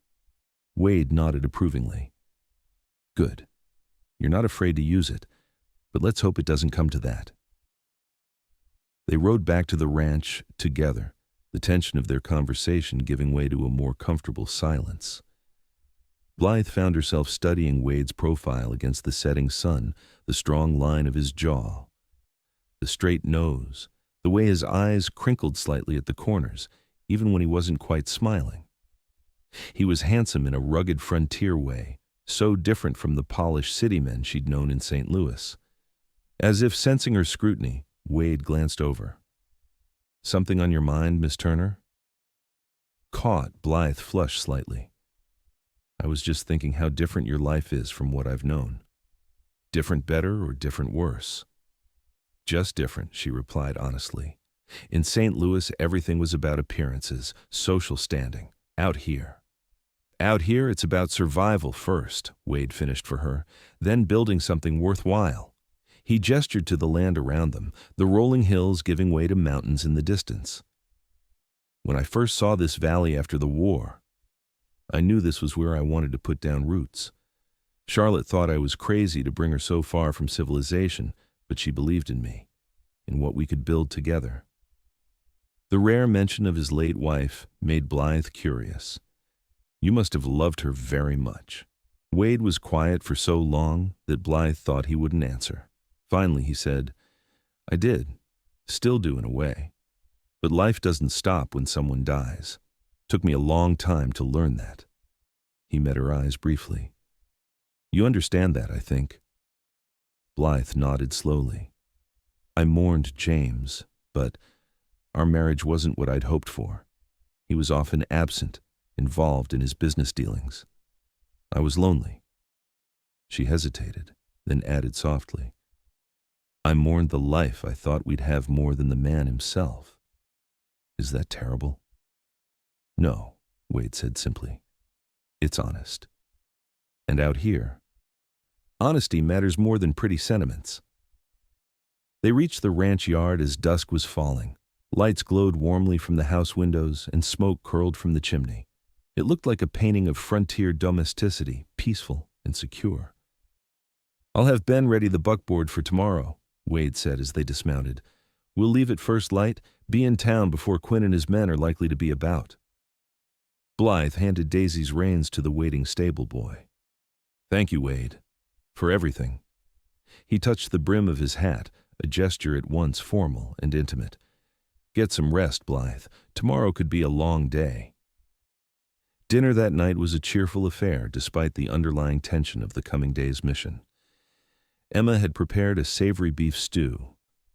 Wade nodded approvingly. Good. You're not afraid to use it, but let's hope it doesn't come to that. They rode back to the ranch together, the tension of their conversation giving way to a more comfortable silence. Blythe found herself studying Wade's profile against the setting sun, the strong line of his jaw, the straight nose, the way his eyes crinkled slightly at the corners, even when he wasn't quite smiling. He was handsome in a rugged frontier way, so different from the polished city men she'd known in St. Louis. As if sensing her scrutiny, Wade glanced over. Something on your mind, Miss Turner? Caught, Blythe flushed slightly. I was just thinking how different your life is from what I've known. Different better or different worse? Just different, she replied honestly. In St. Louis, everything was about appearances, social standing. Out here, it's about survival first, Wade finished for her, then building something worthwhile. He gestured to the land around them, the rolling hills giving way to mountains in the distance. When I first saw this valley after the war, I knew this was where I wanted to put down roots. Charlotte thought I was crazy to bring her so far from civilization, but she believed in me, in what we could build together. The rare mention of his late wife made Blythe curious. You must have loved her very much. Wade was quiet for so long that Blythe thought he wouldn't answer. Finally, he said, I did. Still do in a way. But life doesn't stop when someone dies. Took me a long time to learn that. He met her eyes briefly. You understand that, I think. Blythe nodded slowly. I mourned James, but our marriage wasn't what I'd hoped for. He was often absent, involved in his business dealings. I was lonely. She hesitated, then added softly, I mourned the life I thought we'd have more than the man himself. Is that terrible? No, Wade said simply. It's honest. And out here, honesty matters more than pretty sentiments. They reached the ranch yard as dusk was falling. Lights glowed warmly from the house windows and smoke curled from the chimney. It looked like a painting of frontier domesticity, peaceful and secure. I'll have Ben ready the buckboard for tomorrow, Wade said as they dismounted. We'll leave at first light, be in town before Quinn and his men are likely to be about. Blythe handed Daisy's reins to the waiting stable boy. Thank you, Wade, for everything. He touched the brim of his hat, a gesture at once formal and intimate. Get some rest, Blythe. Tomorrow could be a long day. Dinner that night was a cheerful affair, despite the underlying tension of the coming day's mission. Emma had prepared a savory beef stew,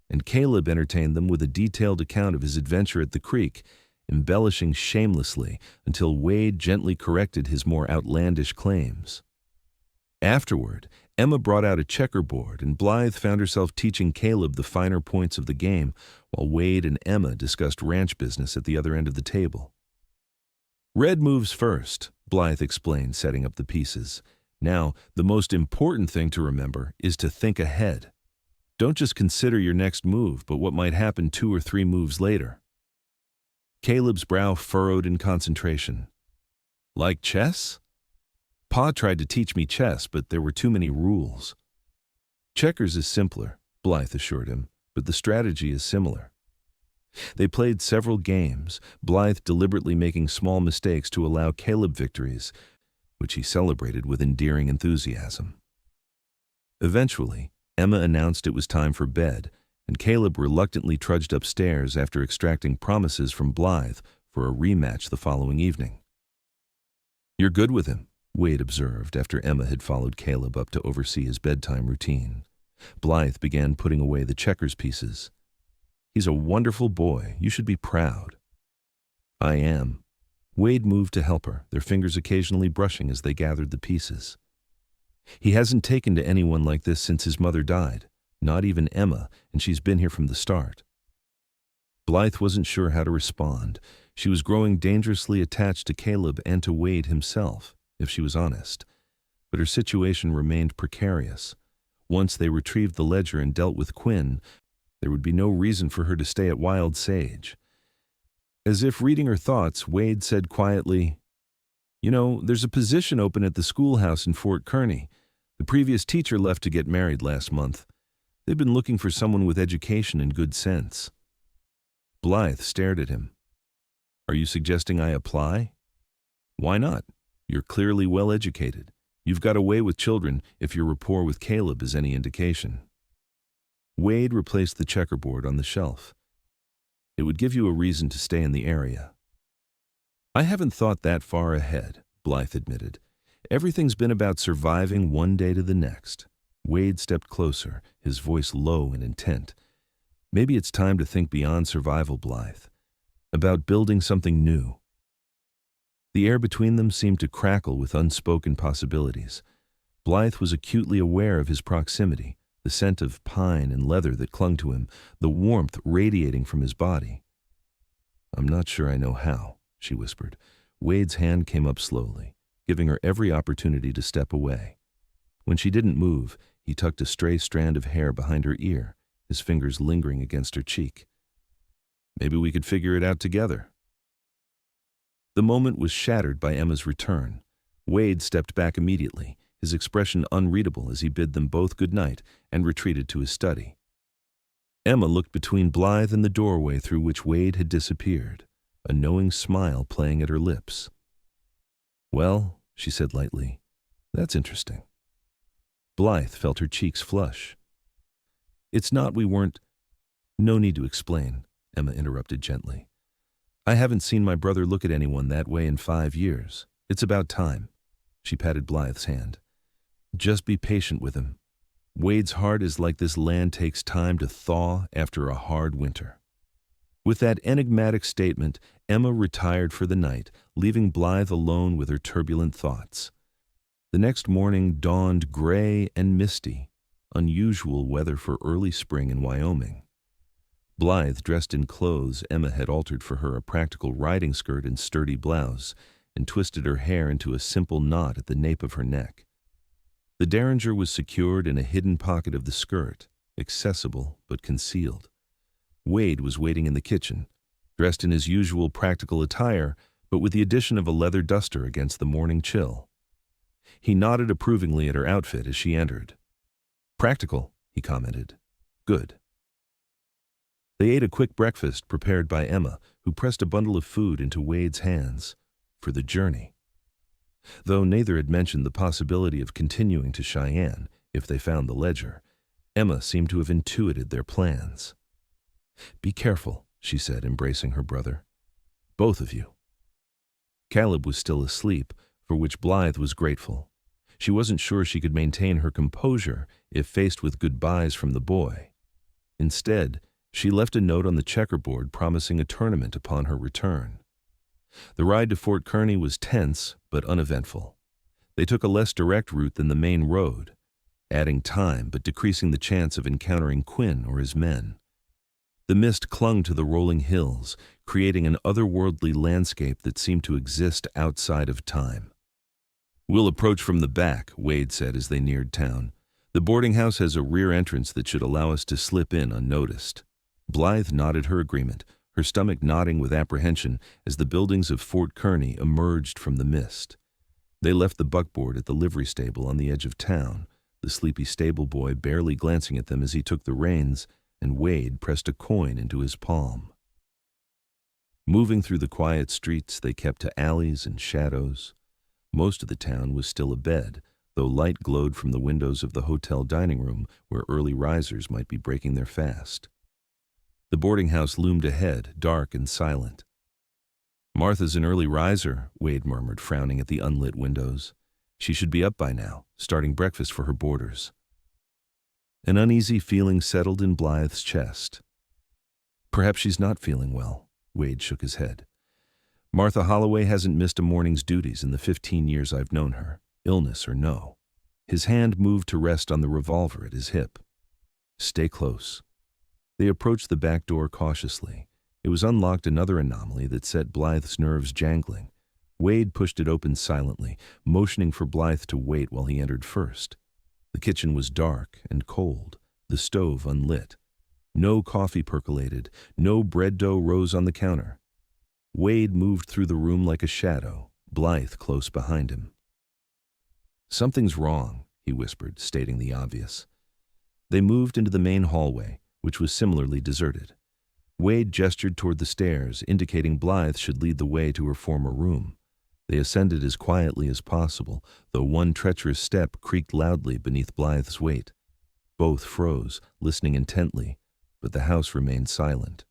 and Caleb entertained them with a detailed account of his adventure at the creek, embellishing shamelessly until Wade gently corrected his more outlandish claims. Afterward, Emma brought out a checkerboard, and Blythe found herself teaching Caleb the finer points of the game, while Wade and Emma discussed ranch business at the other end of the table. Red moves first, Blythe explained, setting up the pieces. Now, the most important thing to remember is to think ahead. Don't just consider your next move, but what might happen 2 or 3 moves later. Caleb's brow furrowed in concentration. Like chess? Pa tried to teach me chess, but there were too many rules. Checkers is simpler, Blythe assured him, but the strategy is similar. They played several games, Blythe deliberately making small mistakes to allow Caleb victories, which he celebrated with endearing enthusiasm. Eventually, Emma announced it was time for bed, and Caleb reluctantly trudged upstairs after extracting promises from Blythe for a rematch the following evening. You're good with him, Wade observed after Emma had followed Caleb up to oversee his bedtime routine. Blythe began putting away the checkers pieces. He's a wonderful boy. You should be proud. I am. Wade moved to help her, their fingers occasionally brushing as they gathered the pieces. He hasn't taken to anyone like this since his mother died, not even Emma, and she's been here from the start. Blythe wasn't sure how to respond. She was growing dangerously attached to Caleb and to Wade himself, if she was honest. But her situation remained precarious. Once they retrieved the ledger and dealt with Quinn, there would be no reason for her to stay at Wild Sage. As if reading her thoughts, Wade said quietly, You know, there's a position open at the schoolhouse in Fort Kearny. The previous teacher left to get married last month. They've been looking for someone with education and good sense. Blythe stared at him. Are you suggesting I apply? Why not? You're clearly well educated. You've got a way with children if your rapport with Caleb is any indication. Wade replaced the checkerboard on the shelf. It would give you a reason to stay in the area. I haven't thought that far ahead, Blythe admitted. Everything's been about surviving one day to the next. Wade stepped closer, his voice low and intent. Maybe it's time to think beyond survival, Blythe. About building something new. The air between them seemed to crackle with unspoken possibilities. Blythe was acutely aware of his proximity, the scent of pine and leather that clung to him, the warmth radiating from his body. I'm not sure I know how, she whispered. Wade's hand came up slowly, giving her every opportunity to step away. When she didn't move, He tucked a stray strand of hair behind her ear, his fingers lingering against her cheek. Maybe we could figure it out together. The moment was shattered by Emma's return. Wade stepped back immediately, his expression unreadable as he bid them both good night and retreated to his study. Emma looked between Blythe and the doorway through which Wade had disappeared, a knowing smile playing at her lips. "Well," she said lightly, "that's interesting." Blythe felt her cheeks flush. "It's not we weren't—" "No need to explain," Emma interrupted gently. "I haven't seen my brother look at anyone that way in 5 years. It's about time." She patted Blythe's hand. "Just be patient with him. Wade's heart is like this land takes time to thaw after a hard winter." With that enigmatic statement, Emma retired for the night, leaving Blythe alone with her turbulent thoughts. The next morning dawned gray and misty, unusual weather for early spring in Wyoming. Blythe, dressed in clothes Emma had altered for her, a practical riding skirt and sturdy blouse, and twisted her hair into a simple knot at the nape of her neck. The derringer was secured in a hidden pocket of the skirt, accessible but concealed. Wade was waiting in the kitchen, dressed in his usual practical attire, but with the addition of a leather duster against the morning chill. He nodded approvingly at her outfit as she entered. "Practical," he commented. "Good." They ate a quick breakfast prepared by Emma, who pressed a bundle of food into Wade's hands for the journey. Though neither had mentioned the possibility of continuing to Cheyenne if they found the ledger, Emma seemed to have intuited their plans. "Be careful," she said, embracing her brother. "Both of you." Caleb was still asleep, for which Blythe was grateful. She wasn't sure she could maintain her composure if faced with goodbyes from the boy. Instead, she left a note on the checkerboard promising a tournament upon her return. The ride to Fort Kearny was tense but uneventful. They took a less direct route than the main road, adding time but decreasing the chance of encountering Quinn or his men. The mist clung to the rolling hills, creating an otherworldly landscape that seemed to exist outside of time. "We'll approach from the back," Wade said as they neared town. "The boarding house has a rear entrance that should allow us to slip in unnoticed." Blythe nodded her agreement, her stomach nodding with apprehension as the buildings of Fort Kearny emerged from the mist. They left the buckboard at the livery stable on the edge of town, the sleepy stable boy barely glancing at them as he took the reins, and Wade pressed a coin into his palm. Moving through the quiet streets, they kept to alleys and shadows. Most of the town was still abed, though light glowed from the windows of the hotel dining room where early risers might be breaking their fast. The boarding house loomed ahead, dark and silent. "Martha's an early riser," Wade murmured, frowning at the unlit windows. "She should be up by now, starting breakfast for her boarders." An uneasy feeling settled in Blythe's chest. "Perhaps she's not feeling well," Wade shook his head. "Martha Holloway hasn't missed a morning's duties in the 15 years I've known her, illness or no." His hand moved to rest on the revolver at his hip. "Stay close." They approached the back door cautiously. It was unlocked, another anomaly that set Blythe's nerves jangling. Wade pushed it open silently, motioning for Blythe to wait while he entered first. The kitchen was dark and cold, the stove unlit. No coffee percolated, no bread dough rose on the counter. Wade moved through the room like a shadow, Blythe close behind him. "Something's wrong," he whispered, stating the obvious. They moved into the main hallway, which was similarly deserted. Wade gestured toward the stairs, indicating Blythe should lead the way to her former room. They ascended as quietly as possible, though one treacherous step creaked loudly beneath Blythe's weight. Both froze, listening intently, but the house remained silent.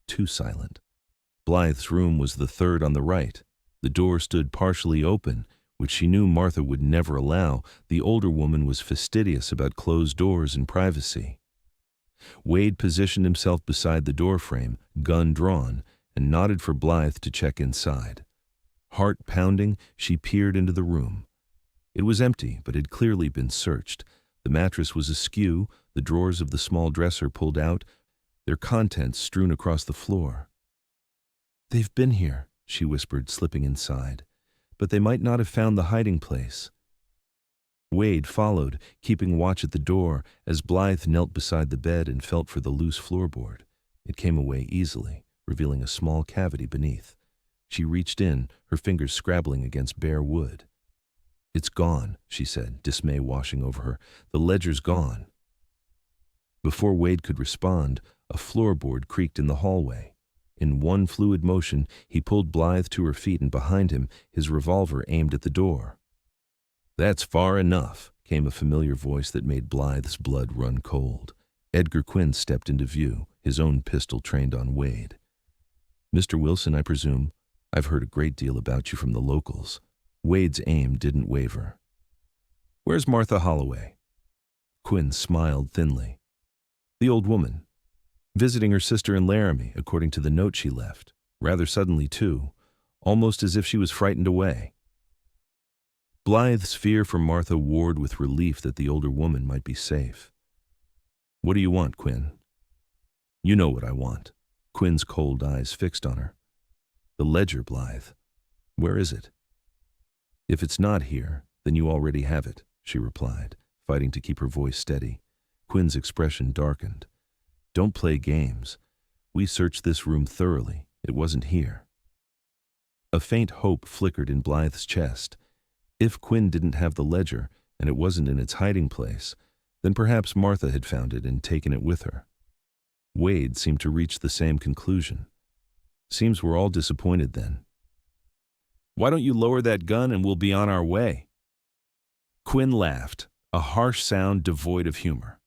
Too silent. Blythe's room was the third on the right. The door stood partially open, which she knew Martha would never allow. The older woman was fastidious about closed doors and privacy. Wade positioned himself beside the doorframe, gun drawn, and nodded for Blythe to check inside. Heart pounding, she peered into the room. It was empty, but had clearly been searched. The mattress was askew, the drawers of the small dresser pulled out, their contents strewn across the floor. "They've been here," she whispered, slipping inside. "But they might not have found the hiding place." Wade followed, keeping watch at the door as Blythe knelt beside the bed and felt for the loose floorboard. It came away easily, revealing a small cavity beneath. She reached in, her fingers scrabbling against bare wood. "It's gone," she said, dismay washing over her. "The ledger's gone." Before Wade could respond, a floorboard creaked in the hallway. In one fluid motion, he pulled Blythe to her feet, and behind him, his revolver aimed at the door. "That's far enough," came a familiar voice that made Blythe's blood run cold. Edgar Quinn stepped into view, his own pistol trained on Wade. "Mr. Wilson, I presume. I've heard a great deal about you from the locals." Wade's aim didn't waver. "Where's Martha Holloway?" Quinn smiled thinly. "The old woman. Visiting her sister in Laramie, according to the note she left. Rather suddenly, too. Almost as if she was frightened away." Blythe's fear for Martha warred with relief that the older woman might be safe. "What do you want, Quinn?" "You know what I want." Quinn's cold eyes fixed on her. "The ledger, Blythe. Where is it?" "If it's not here, then you already have it," she replied, fighting to keep her voice steady. Quinn's expression darkened. "Don't play games. We searched this room thoroughly. It wasn't here." A faint hope flickered in Blythe's chest. If Quinn didn't have the ledger, and it wasn't in its hiding place, then perhaps Martha had found it and taken it with her. Wade seemed to reach the same conclusion. "Seems we're all disappointed then." "Why don't you lower that gun and we'll be on our way?" Quinn laughed, a harsh sound devoid of humor.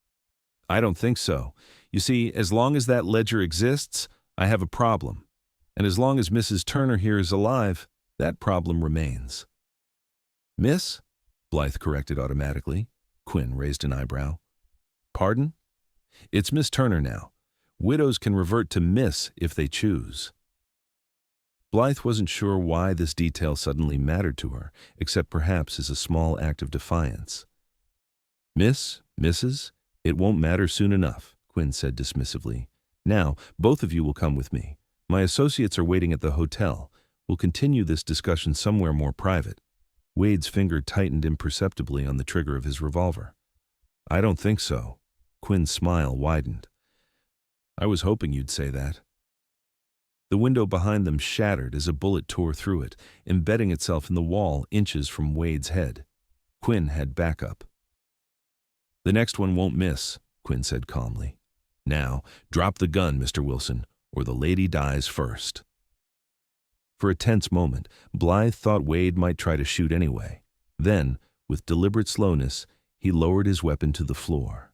"I don't think so. You see, as long as that ledger exists, I have a problem. And as long as Mrs. Turner here is alive, that problem remains." "Miss?" Blythe corrected automatically. Quinn raised an eyebrow. "Pardon?" "It's Miss Turner now. Widows can revert to Miss if they choose." Blythe wasn't sure why this detail suddenly mattered to her, except perhaps as a small act of defiance. "Miss, Mrs., it won't matter soon enough," Quinn said dismissively. "Now, both of you will come with me. My associates are waiting at the hotel. We'll continue this discussion somewhere more private." Wade's finger tightened imperceptibly on the trigger of his revolver. "I don't think so." Quinn's smile widened. "I was hoping you'd say that." The window behind them shattered as a bullet tore through it, embedding itself in the wall inches from Wade's head. Quinn had backup. "The next one won't miss," Quinn said calmly. "Now, drop the gun, Mr. Wilson, or the lady dies first." For a tense moment, Blythe thought Wade might try to shoot anyway. Then, with deliberate slowness, he lowered his weapon to the floor.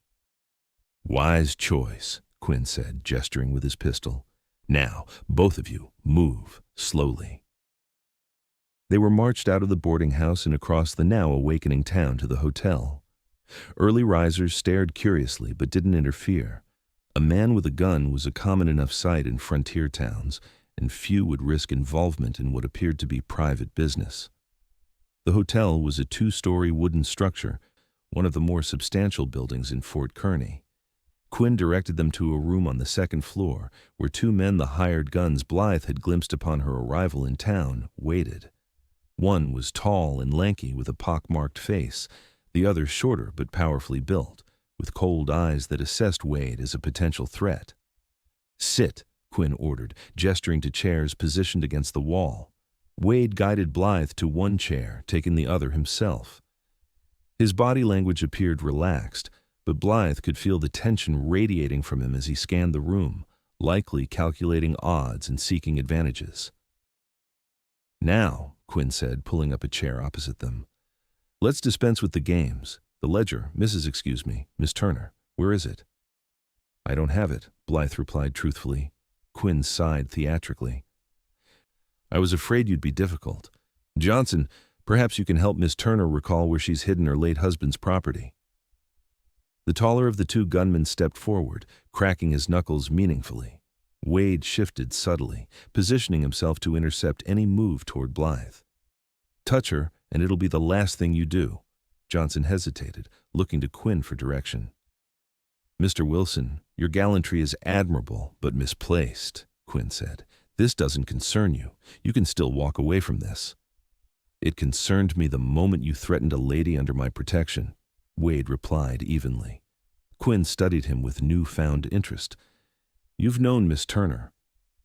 "Wise choice," Quinn said, gesturing with his pistol. "Now, both of you, move, slowly." They were marched out of the boarding house and across the now awakening town to the hotel. Early risers stared curiously but didn't interfere. A man with a gun was a common enough sight in frontier towns, and few would risk involvement in what appeared to be private business. The hotel was a 2-story wooden structure, one of the more substantial buildings in Fort Kearny. Quinn directed them to a room on the second floor, where 2 men the hired guns Blythe had glimpsed upon her arrival in town waited. One was tall and lanky with a pockmarked face, the other shorter but powerfully built, with cold eyes that assessed Wade as a potential threat. "Sit," Quinn ordered, gesturing to chairs positioned against the wall. Wade guided Blythe to one chair, taking the other himself. His body language appeared relaxed, but Blythe could feel the tension radiating from him as he scanned the room, likely calculating odds and seeking advantages. "Now," Quinn said, pulling up a chair opposite them, "let's dispense with the games. The ledger, Miss Turner, where is it?" "I don't have it," Blythe replied truthfully. Quinn sighed theatrically. "I was afraid you'd be difficult. Johnson, perhaps you can help Miss Turner recall where she's hidden her late husband's property." The taller of the 2 gunmen stepped forward, cracking his knuckles meaningfully. Wade shifted subtly, positioning himself to intercept any move toward Blythe. "Touch her, and it'll be the last thing you do." Johnson hesitated, looking to Quinn for direction. "Mr. Wilson, your gallantry is admirable, but misplaced," Quinn said. "This doesn't concern you. You can still walk away from this." It concerned me the moment you threatened a lady under my protection, Wade replied evenly. Quinn studied him with newfound interest. You've known Miss Turner.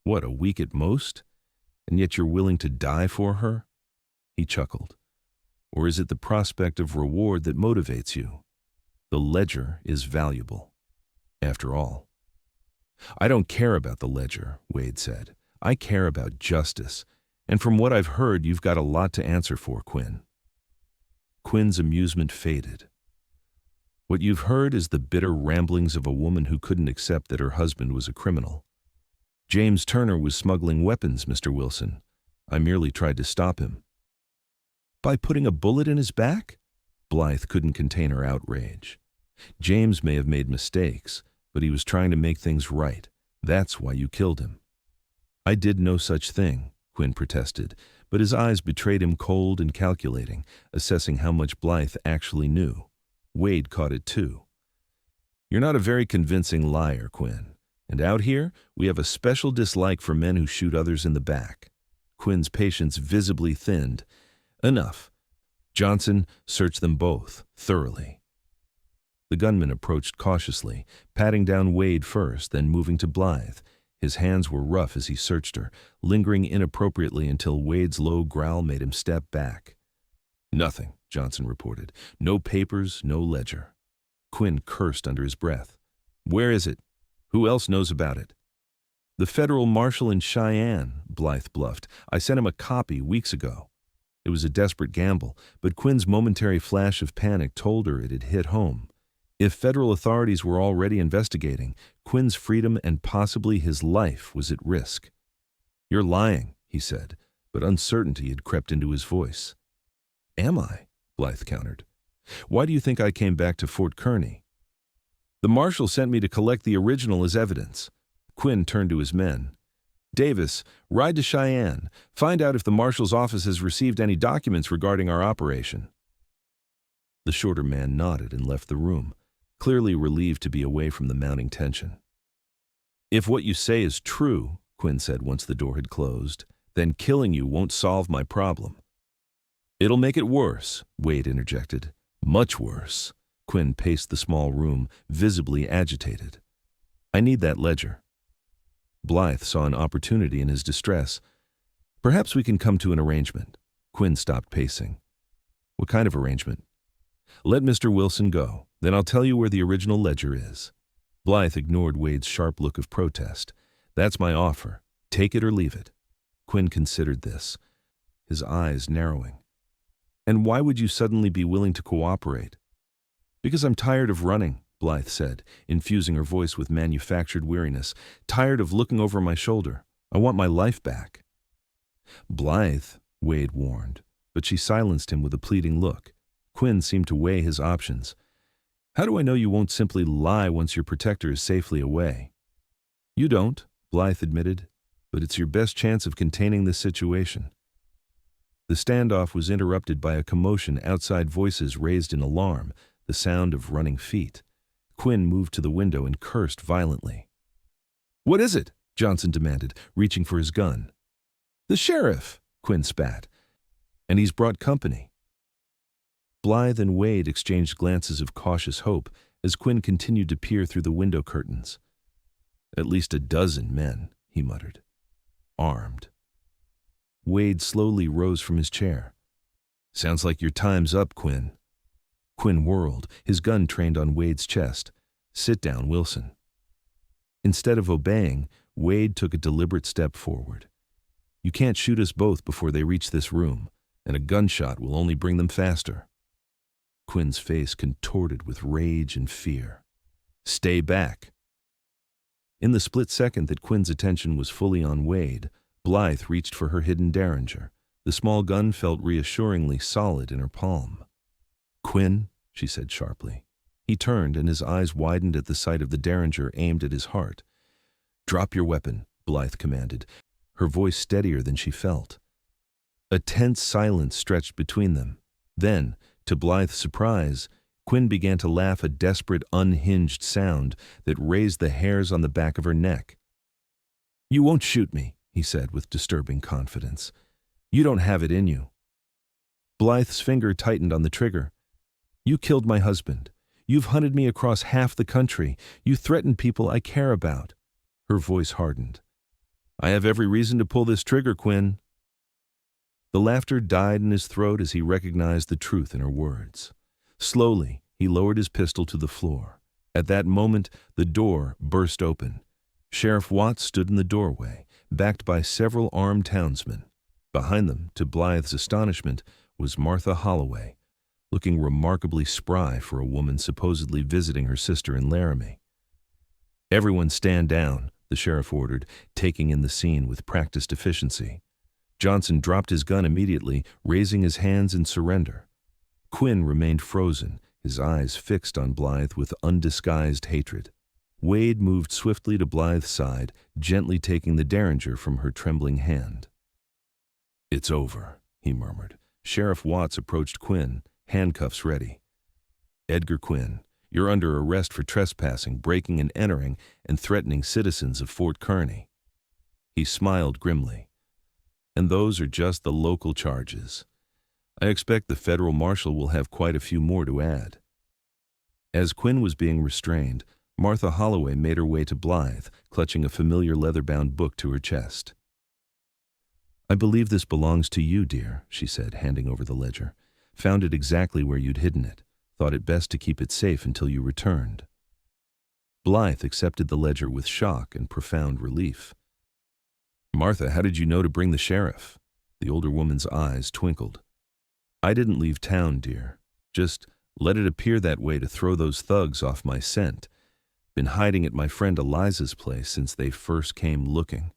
What, a week at most? And yet you're willing to die for her? He chuckled. Or is it the prospect of reward that motivates you? The ledger is valuable. After all. I don't care about the ledger, Wade said. I care about justice. And from what I've heard, you've got a lot to answer for, Quinn. Quinn's amusement faded. What you've heard is the bitter ramblings of a woman who couldn't accept that her husband was a criminal. James Turner was smuggling weapons, Mr. Wilson. I merely tried to stop him. By putting a bullet in his back? Blythe couldn't contain her outrage. James may have made mistakes, but he was trying to make things right. That's why you killed him. I did no such thing, Quinn protested, but his eyes betrayed him cold and calculating, assessing how much Blythe actually knew. Wade caught it too. You're not a very convincing liar, Quinn. And out here, we have a special dislike for men who shoot others in the back. Quinn's patience visibly thinned. Enough. Johnson, search them both, thoroughly. The gunman approached cautiously, patting down Wade first, then moving to Blythe. His hands were rough as he searched her, lingering inappropriately until Wade's low growl made him step back. Nothing, Johnson reported. No papers, no ledger. Quinn cursed under his breath. Where is it? Who else knows about it? The federal marshal in Cheyenne, Blythe bluffed. I sent him a copy weeks ago. It was a desperate gamble, but Quinn's momentary flash of panic told her it had hit home. If federal authorities were already investigating, Quinn's freedom and possibly his life was at risk. You're lying, he said, but uncertainty had crept into his voice. Am I? Blythe countered. Why do you think I came back to Fort Kearny? The marshal sent me to collect the original as evidence. Quinn turned to his men. Davis, ride to Cheyenne. Find out if the marshal's office has received any documents regarding our operation. The shorter man nodded and left the room, clearly relieved to be away from the mounting tension. If what you say is true, Quinn said once the door had closed, then killing you won't solve my problem. It'll make it worse, Wade interjected. Much worse. Quinn paced the small room, visibly agitated. I need that ledger. Blythe saw an opportunity in his distress. Perhaps we can come to an arrangement. Quinn stopped pacing. What kind of arrangement? Let Mr. Wilson go. Then I'll tell you where the original ledger is. Blythe ignored Wade's sharp look of protest. That's my offer. Take it or leave it. Quinn considered this, his eyes narrowing. And why would you suddenly be willing to cooperate? Because I'm tired of running, Blythe said, infusing her voice with manufactured weariness. Tired of looking over my shoulder. I want my life back. Blythe, Wade warned, but she silenced him with a pleading look. Quinn seemed to weigh his options. How do I know you won't simply lie once your protector is safely away? You don't, Blythe admitted, but it's your best chance of containing this situation. The standoff was interrupted by a commotion outside, voices raised in alarm, the sound of running feet. Quinn moved to the window and cursed violently. What is it? Johnson demanded, reaching for his gun. The sheriff, Quinn spat. And he's brought company. Blythe and Wade exchanged glances of cautious hope as Quinn continued to peer through the window curtains. At least a dozen men, he muttered. Armed. Wade slowly rose from his chair. Sounds like your time's up, Quinn. Quinn whirled, his gun trained on Wade's chest. Sit down, Wilson. Instead of obeying, Wade took a deliberate step forward. You can't shoot us both before they reach this room, and a gunshot will only bring them faster. Quinn's face contorted with rage and fear. Stay back. In the split second that Quinn's attention was fully on Wade, Blythe reached for her hidden derringer. The small gun felt reassuringly solid in her palm. Quinn, she said sharply. He turned, and his eyes widened at the sight of the derringer aimed at his heart. Drop your weapon, Blythe commanded, her voice steadier than she felt. A tense silence stretched between them. Then, to Blythe's surprise, Quinn began to laugh, a desperate, unhinged sound that raised the hairs on the back of her neck. You won't shoot me, he said with disturbing confidence. You don't have it in you. Blythe's finger tightened on the trigger. "You killed my husband. You've hunted me across half the country. You threatened people I care about." Her voice hardened. "I have every reason to pull this trigger, Quinn." The laughter died in his throat as he recognized the truth in her words. Slowly, he lowered his pistol to the floor. At that moment, the door burst open. Sheriff Watts stood in the doorway, backed by several armed townsmen. Behind them, to Blythe's astonishment, was Martha Holloway, looking remarkably spry for a woman supposedly visiting her sister in Laramie. "Everyone stand down," the sheriff ordered, taking in the scene with practiced efficiency. Johnson dropped his gun immediately, raising his hands in surrender. Quinn remained frozen, his eyes fixed on Blythe with undisguised hatred. Wade moved swiftly to Blythe's side, gently taking the derringer from her trembling hand. "It's over," he murmured. Sheriff Watts approached Quinn, handcuffs ready. "Edgar Quinn, you're under arrest for trespassing, breaking and entering, and threatening citizens of Fort Kearny." He smiled grimly. "And those are just the local charges. I expect the federal marshal will have quite a few more to add." As Quinn was being restrained, Martha Holloway made her way to Blythe, clutching a familiar leather-bound book to her chest. "I believe this belongs to you, dear," she said, handing over the ledger. "Found it exactly where you'd hidden it. Thought it best to keep it safe until you returned." Blythe accepted the ledger with shock and profound relief. "Martha, how did you know to bring the sheriff?" The older woman's eyes twinkled. "I didn't leave town, dear. Just let it appear that way to throw those thugs off my scent. Been hiding at my friend Eliza's place since they first came looking.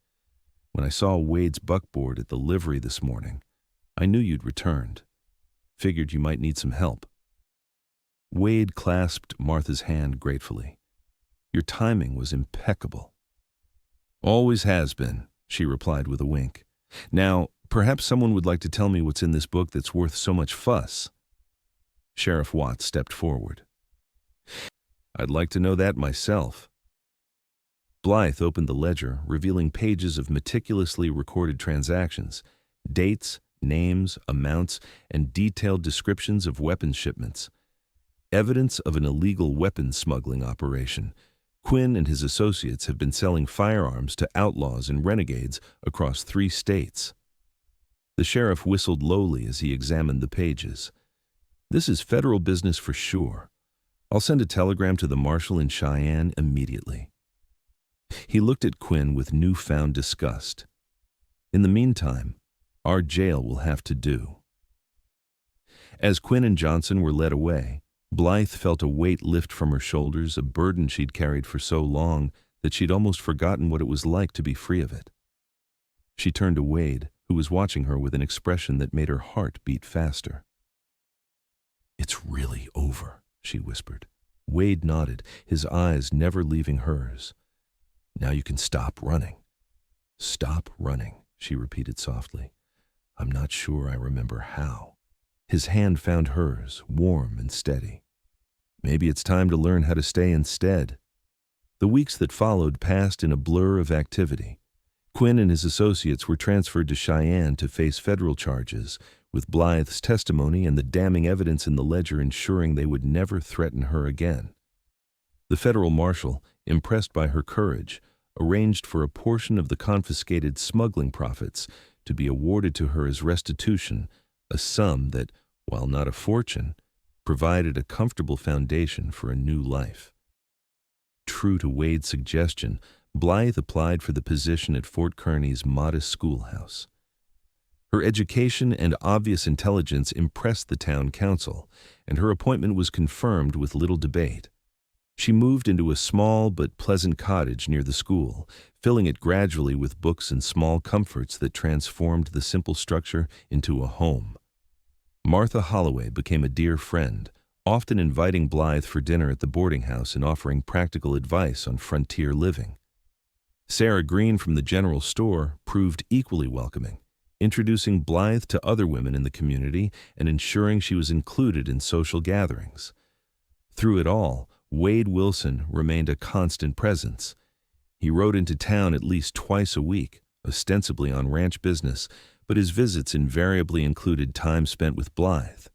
When I saw Wade's buckboard at the livery this morning, I knew you'd returned. Figured you might need some help." Wade clasped Martha's hand gratefully. "Your timing was impeccable." "Always has been," she replied with a wink. "Now, perhaps someone would like to tell me what's in this book that's worth so much fuss." Sheriff Watts stepped forward. "I'd like to know that myself." Blythe opened the ledger, revealing pages of meticulously recorded transactions, dates, names, amounts, and detailed descriptions of weapons shipments. Evidence of an illegal weapons smuggling operation. Quinn and his associates have been selling firearms to outlaws and renegades across 3 states. The sheriff whistled lowly as he examined the pages. "This is federal business for sure. I'll send a telegram to the marshal in Cheyenne immediately." He looked at Quinn with newfound disgust. "In the meantime, our jail will have to do." As Quinn and Johnson were led away, Blythe felt a weight lift from her shoulders, a burden she'd carried for so long that she'd almost forgotten what it was like to be free of it. She turned to Wade, who was watching her with an expression that made her heart beat faster. "It's really over," she whispered. Wade nodded, his eyes never leaving hers. "Now you can stop running." "Stop running," she repeated softly. "I'm not sure I remember how." His hand found hers, warm and steady. "Maybe it's time to learn how to stay instead." The weeks that followed passed in a blur of activity. Quinn and his associates were transferred to Cheyenne to face federal charges, with Blythe's testimony and the damning evidence in the ledger ensuring they would never threaten her again. The federal marshal, impressed by her courage, arranged for a portion of the confiscated smuggling profits to be awarded to her as restitution, a sum that, while not a fortune, provided a comfortable foundation for a new life. True to Wade's suggestion, Blythe applied for the position at Fort Kearny's modest schoolhouse. Her education and obvious intelligence impressed the town council, and her appointment was confirmed with little debate. She moved into a small but pleasant cottage near the school, filling it gradually with books and small comforts that transformed the simple structure into a home. Martha Holloway became a dear friend, often inviting Blythe for dinner at the boarding house and offering practical advice on frontier living. Sarah Green from the general store proved equally welcoming, introducing Blythe to other women in the community and ensuring she was included in social gatherings. Through it all, Wade Wilson remained a constant presence. He rode into town at least twice a week, ostensibly on ranch business, but his visits invariably included time spent with Blythe.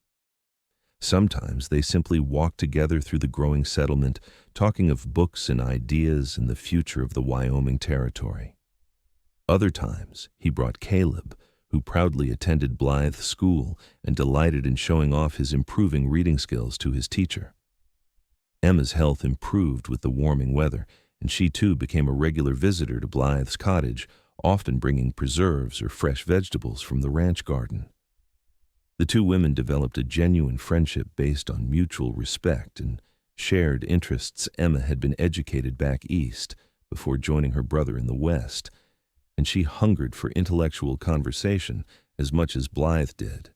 Sometimes they simply walked together through the growing settlement, talking of books and ideas and the future of the Wyoming territory. Other times, he brought Caleb, who proudly attended Blythe school and delighted in showing off his improving reading skills to his teacher. Emma's health improved with the warming weather, and she too became a regular visitor to Blythe's cottage, often bringing preserves or fresh vegetables from the ranch garden. The two women developed a genuine friendship based on mutual respect and shared interests. Emma had been educated back east before joining her brother in the west, and she hungered for intellectual conversation as much as Blythe did.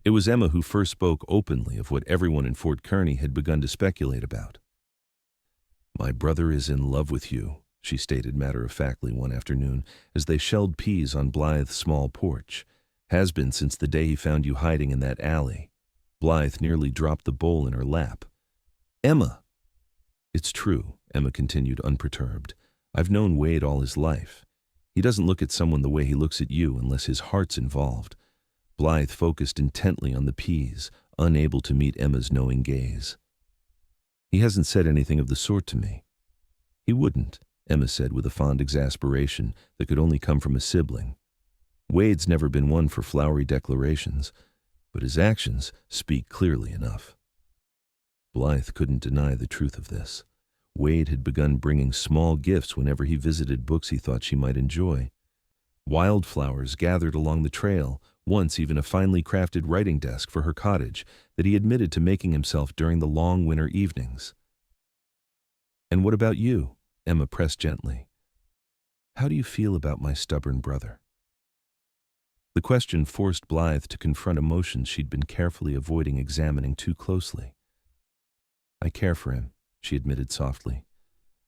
It was Emma who first spoke openly of what everyone in Fort Kearny had begun to speculate about. "My brother is in love with you," she stated matter-of-factly one afternoon as they shelled peas on Blythe's small porch. "Has been since the day he found you hiding in that alley." Blythe nearly dropped the bowl in her lap. "Emma!" "It's true," Emma continued unperturbed. "I've known Wade all his life. He doesn't look at someone the way he looks at you unless his heart's involved." Blythe focused intently on the peas, unable to meet Emma's knowing gaze. "He hasn't said anything of the sort to me." "He wouldn't," Emma said with a fond exasperation that could only come from a sibling. "Wade's never been one for flowery declarations, but his actions speak clearly enough." Blythe couldn't deny the truth of this. Wade had begun bringing small gifts whenever he visited books he thought she might enjoy. Wildflowers gathered along the trail, once even a finely crafted writing desk for her cottage that he admitted to making himself during the long winter evenings. "And what about you?" Emma pressed gently. "How do you feel about my stubborn brother?" The question forced Blythe to confront emotions she'd been carefully avoiding examining too closely. "I care for him," she admitted softly.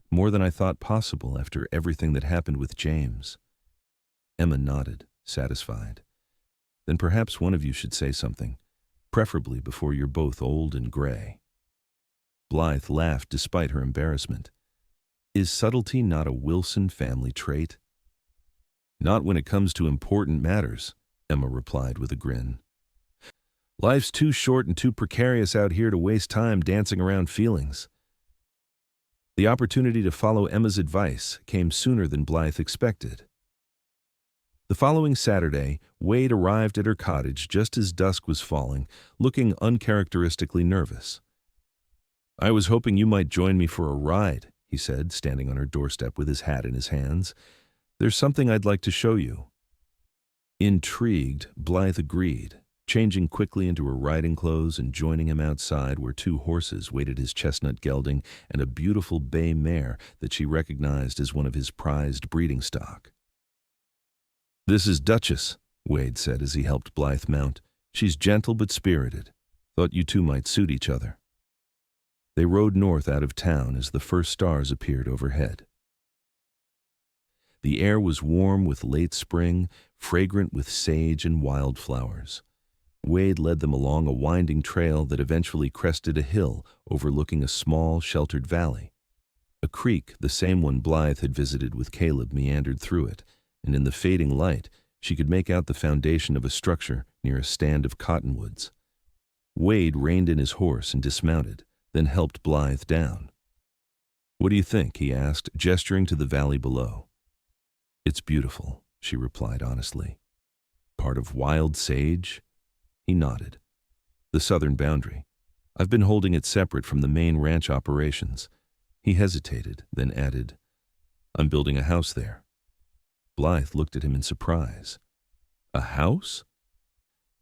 "More than I thought possible after everything that happened with James." Emma nodded, satisfied. "Then perhaps one of you should say something, preferably before you're both old and gray." Blythe laughed despite her embarrassment. "Is subtlety not a Wilson family trait?" "Not when it comes to important matters," Emma replied with a grin. "Life's too short and too precarious out here to waste time dancing around feelings." The opportunity to follow Emma's advice came sooner than Blythe expected. The following Saturday, Wade arrived at her cottage just as dusk was falling, looking uncharacteristically nervous. "I was hoping you might join me for a ride," he said, standing on her doorstep with his hat in his hands. "There's something I'd like to show you." Intrigued, Blythe agreed, changing quickly into her riding clothes and joining him outside where two horses waited his chestnut gelding and a beautiful bay mare that she recognized as one of his prized breeding stock. "This is Duchess," Wade said as he helped Blythe mount. "She's gentle but spirited. Thought you two might suit each other." They rode north out of town as the first stars appeared overhead. The air was warm with late spring, fragrant with sage and wildflowers. Wade led them along a winding trail that eventually crested a hill overlooking a small, sheltered valley. A creek, the same one Blythe had visited with Caleb, meandered through it, and in the fading light, she could make out the foundation of a structure near a stand of cottonwoods. Wade reined in his horse and dismounted, then helped Blythe down. "What do you think?" he asked, gesturing to the valley below. "It's beautiful," she replied honestly. "Part of wild sage?" He nodded. "The southern boundary. I've been holding it separate from the main ranch operations." He hesitated, then added, "I'm building a house there." Blythe looked at him in surprise. "A house?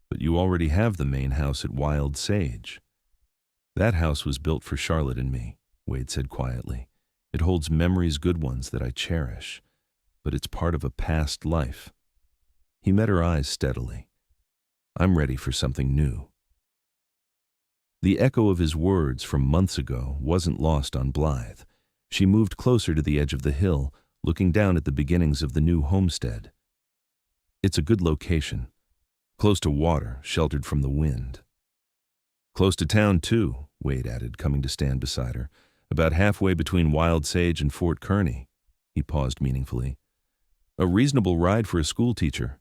But you already have the main house at Wild Sage." "That house was built for Charlotte and me," Wade said quietly. "It holds memories, good ones, that I cherish. But it's part of a past life." He met her eyes steadily. "I'm ready for something new." The echo of his words from months ago wasn't lost on Blythe. She moved closer to the edge of the hill, looking down at the beginnings of the new homestead. "It's a good location. Close to water, sheltered from the wind." "Close to town, too," Wade added, coming to stand beside her. "About halfway between Wild Sage and Fort Kearny." He paused meaningfully. "A reasonable ride for a schoolteacher."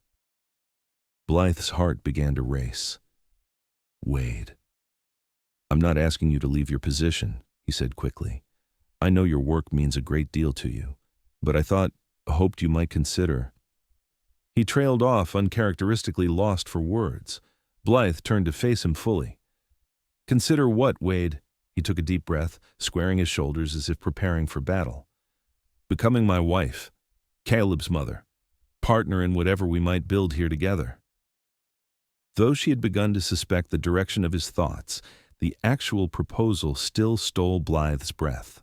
Blythe's heart began to race. Wade. I'm not asking you to leave your position, he said quickly. I know your work means a great deal to you, but I hoped you might consider. He trailed off, uncharacteristically lost for words. Blythe turned to face him fully. Consider what, Wade? He took a deep breath, squaring his shoulders as if preparing for battle. Becoming my wife, Caleb's mother, partner in whatever we might build here together. Though she had begun to suspect the direction of his thoughts, the actual proposal still stole Blythe's breath.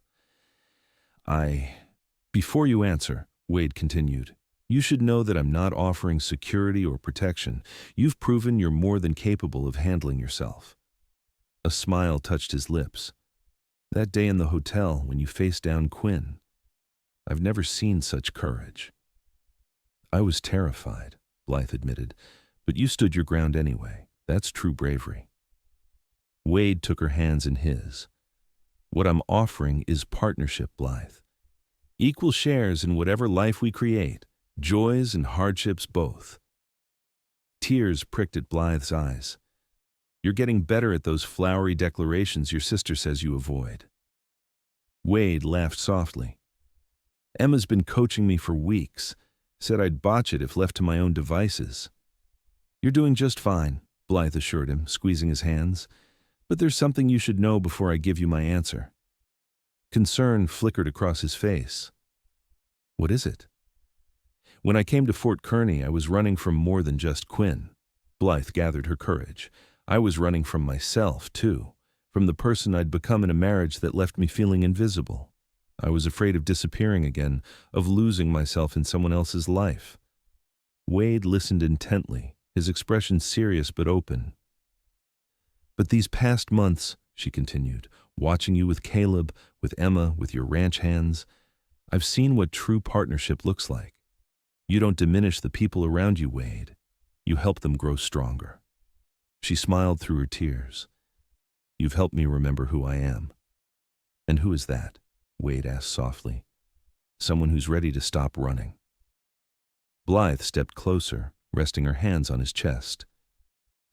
Before you answer, Wade continued, you should know that I'm not offering security or protection. You've proven you're more than capable of handling yourself. A smile touched his lips. That day in the hotel when you faced down Quinn, I've never seen such courage. I was terrified, Blythe admitted, but you stood your ground anyway. That's true bravery. Wade took her hands in his. What I'm offering is partnership, Blythe. Equal shares in whatever life we create, joys and hardships both. Tears pricked at Blythe's eyes. You're getting better at those flowery declarations your sister says you avoid. Wade laughed softly. Emma's been coaching me for weeks, said I'd botch it if left to my own devices. You're doing just fine, Blythe assured him, squeezing his hands. But there's something you should know before I give you my answer. Concern flickered across his face. What is it? When I came to Fort Kearny, I was running from more than just Quinn. Blythe gathered her courage. I was running from myself, too, from the person I'd become in a marriage that left me feeling invisible. I was afraid of disappearing again, of losing myself in someone else's life. Wade listened intently, his expression serious but open. But these past months, she continued, watching you with Caleb, with Emma, with your ranch hands, I've seen what true partnership looks like. You don't diminish the people around you, Wade. You help them grow stronger. She smiled through her tears. You've helped me remember who I am. And who is that? Wade asked softly. Someone who's ready to stop running. Blythe stepped closer, resting her hands on his chest.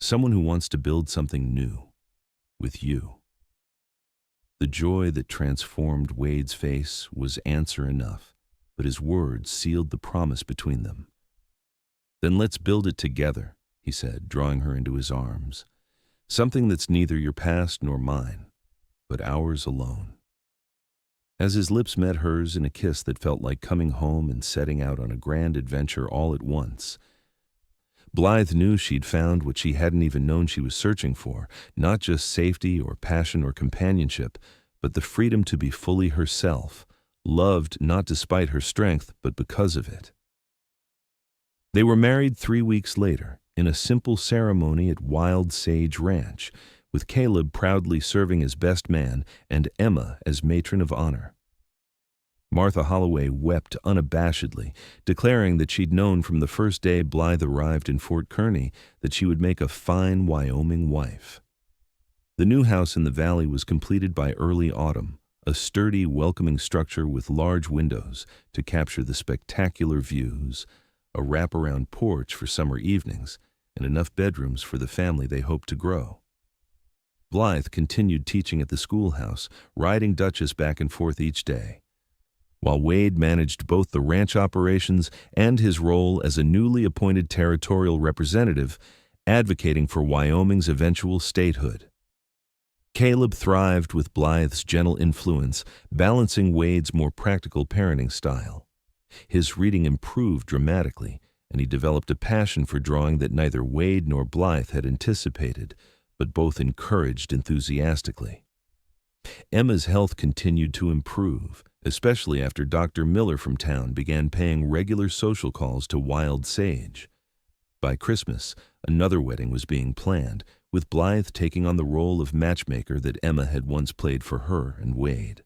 Someone who wants to build something new. With you. The joy that transformed Wade's face was answer enough, but his words sealed the promise between them. Then let's build it together, he said, drawing her into his arms. Something that's neither your past nor mine, but ours alone. As his lips met hers in a kiss that felt like coming home and setting out on a grand adventure all at once, Blythe knew she'd found what she hadn't even known she was searching for, not just safety or passion or companionship, but the freedom to be fully herself, loved not despite her strength, but because of it. They were married 3 weeks later, in a simple ceremony at Wild Sage Ranch, with Caleb proudly serving as best man and Emma as matron of honor. Martha Holloway wept unabashedly, declaring that she'd known from the first day Blythe arrived in Fort Kearny that she would make a fine Wyoming wife. The new house in the valley was completed by early autumn, a sturdy, welcoming structure with large windows to capture the spectacular views, a wraparound porch for summer evenings, and enough bedrooms for the family they hoped to grow. Blythe continued teaching at the schoolhouse, riding Duchess back and forth each day, while Wade managed both the ranch operations and his role as a newly appointed territorial representative, advocating for Wyoming's eventual statehood. Caleb thrived with Blythe's gentle influence, balancing Wade's more practical parenting style. His reading improved dramatically, and he developed a passion for drawing that neither Wade nor Blythe had anticipated, but both encouraged enthusiastically. Emma's health continued to improve, especially after Dr. Miller from town began paying regular social calls to Wild Sage. By Christmas, another wedding was being planned, with Blythe taking on the role of matchmaker that Emma had once played for her and Wade.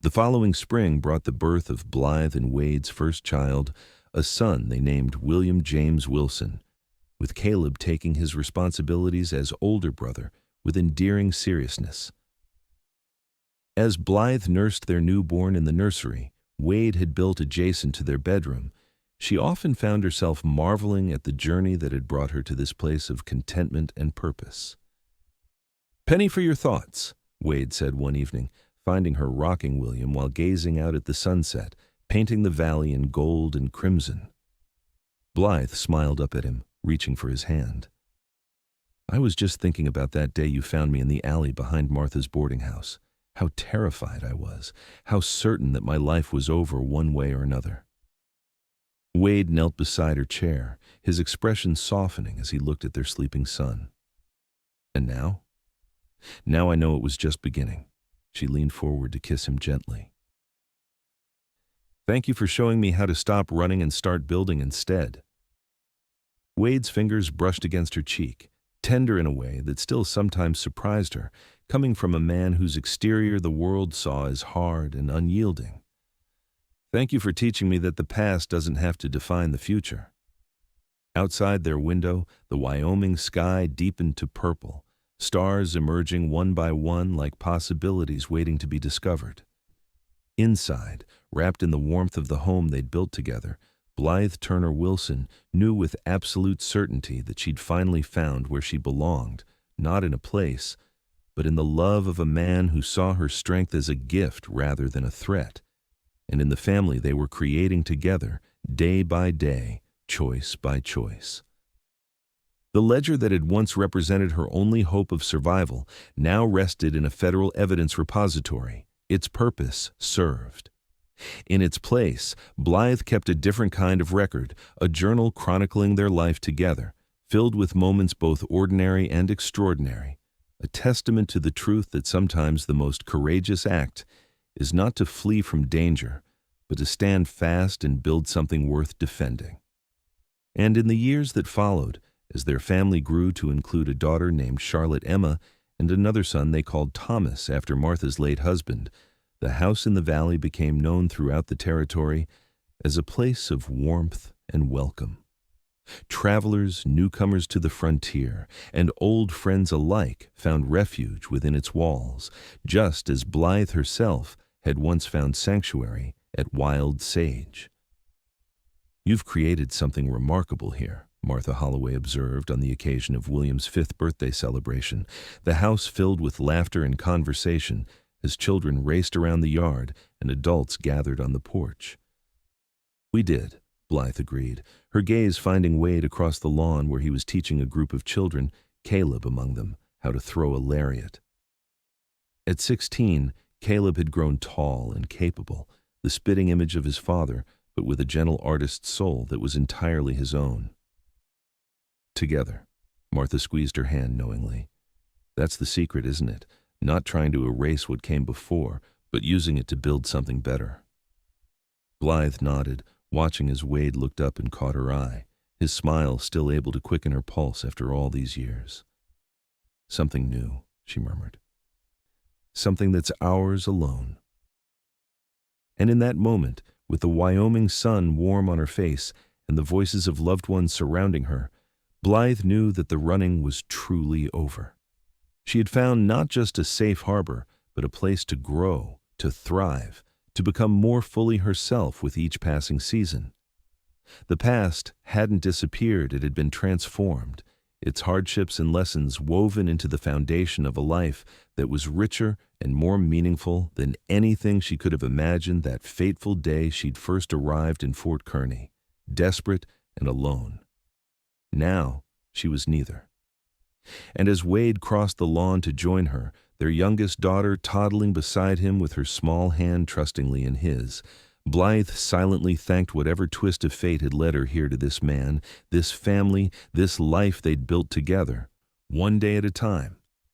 The following spring brought the birth of Blythe and Wade's first child, a son they named William James Wilson, with Caleb taking his responsibilities as older brother with endearing seriousness. As Blythe nursed their newborn in the nursery Wade had built adjacent to their bedroom, she often found herself marveling at the journey that had brought her to this place of contentment and purpose. "Penny for your thoughts," Wade said one evening, finding her rocking William while gazing out at the sunset, painting the valley in gold and crimson. Blythe smiled up at him, reaching for his hand. "I was just thinking about that day you found me in the alley behind Martha's boarding house. How terrified I was, how certain that my life was over one way or another." Wade knelt beside her chair, his expression softening as he looked at their sleeping son. "And now? Now I know it was just beginning." She leaned forward to kiss him gently. "Thank you for showing me how to stop running and start building instead." Wade's fingers brushed against her cheek, tender in a way that still sometimes surprised her, coming from a man whose exterior the world saw as hard and unyielding. "Thank you for teaching me that the past doesn't have to define the future." Outside their window, the Wyoming sky deepened to purple, stars emerging one by one like possibilities waiting to be discovered. Inside, wrapped in the warmth of the home they'd built together, Blythe Turner Wilson knew with absolute certainty that she'd finally found where she belonged, not in a place, but in the love of a man who saw her strength as a gift rather than a threat, and in the family they were creating together, day by day, choice by choice. The ledger that had once represented her only hope of survival now rested in a federal evidence repository, its purpose served. In its place, Blythe kept a different kind of record, a journal chronicling their life together, filled with moments both ordinary and extraordinary, a testament to the truth that sometimes the most courageous act is not to flee from danger, but to stand fast and build something worth defending. And in the years that followed, as their family grew to include a daughter named Charlotte Emma and another son they called Thomas after Martha's late husband, the house in the valley became known throughout the territory as a place of warmth and welcome. Travelers, newcomers to the frontier, and old friends alike found refuge within its walls, just as Blythe herself had once found sanctuary at Wild Sage. "You've created something remarkable here," Martha Holloway observed on the occasion of William's 5th birthday celebration, the house filled with laughter and conversation as children raced around the yard and adults gathered on the porch. "We did," Blythe agreed, her gaze finding Wade across the lawn where he was teaching a group of children, Caleb among them, how to throw a lariat. At 16, Caleb had grown tall and capable, the spitting image of his father, but with a gentle artist's soul that was entirely his own. "Together," Martha squeezed her hand knowingly. "That's the secret, isn't it? Not trying to erase what came before, but using it to build something better." Blythe nodded, watching as Wade looked up and caught her eye, his smile still able to quicken her pulse after all these years. "Something new," she murmured. "Something that's ours alone." And in that moment, with the Wyoming sun warm on her face and the voices of loved ones surrounding her, Blythe knew that the running was truly over. She had found not just a safe harbor, but a place to grow, to thrive, to become more fully herself with each passing season. The past hadn't disappeared, it had been transformed, its hardships and lessons woven into the foundation of a life that was richer and more meaningful than anything she could have imagined that fateful day she'd first arrived in Fort Kearny, desperate and alone. Now she was neither. And as Wade crossed the lawn to join her, their youngest daughter toddling beside him with her small hand trustingly in his, Blythe silently thanked whatever twist of fate had led her here to this man, this family, this life they'd built together, one day at a time,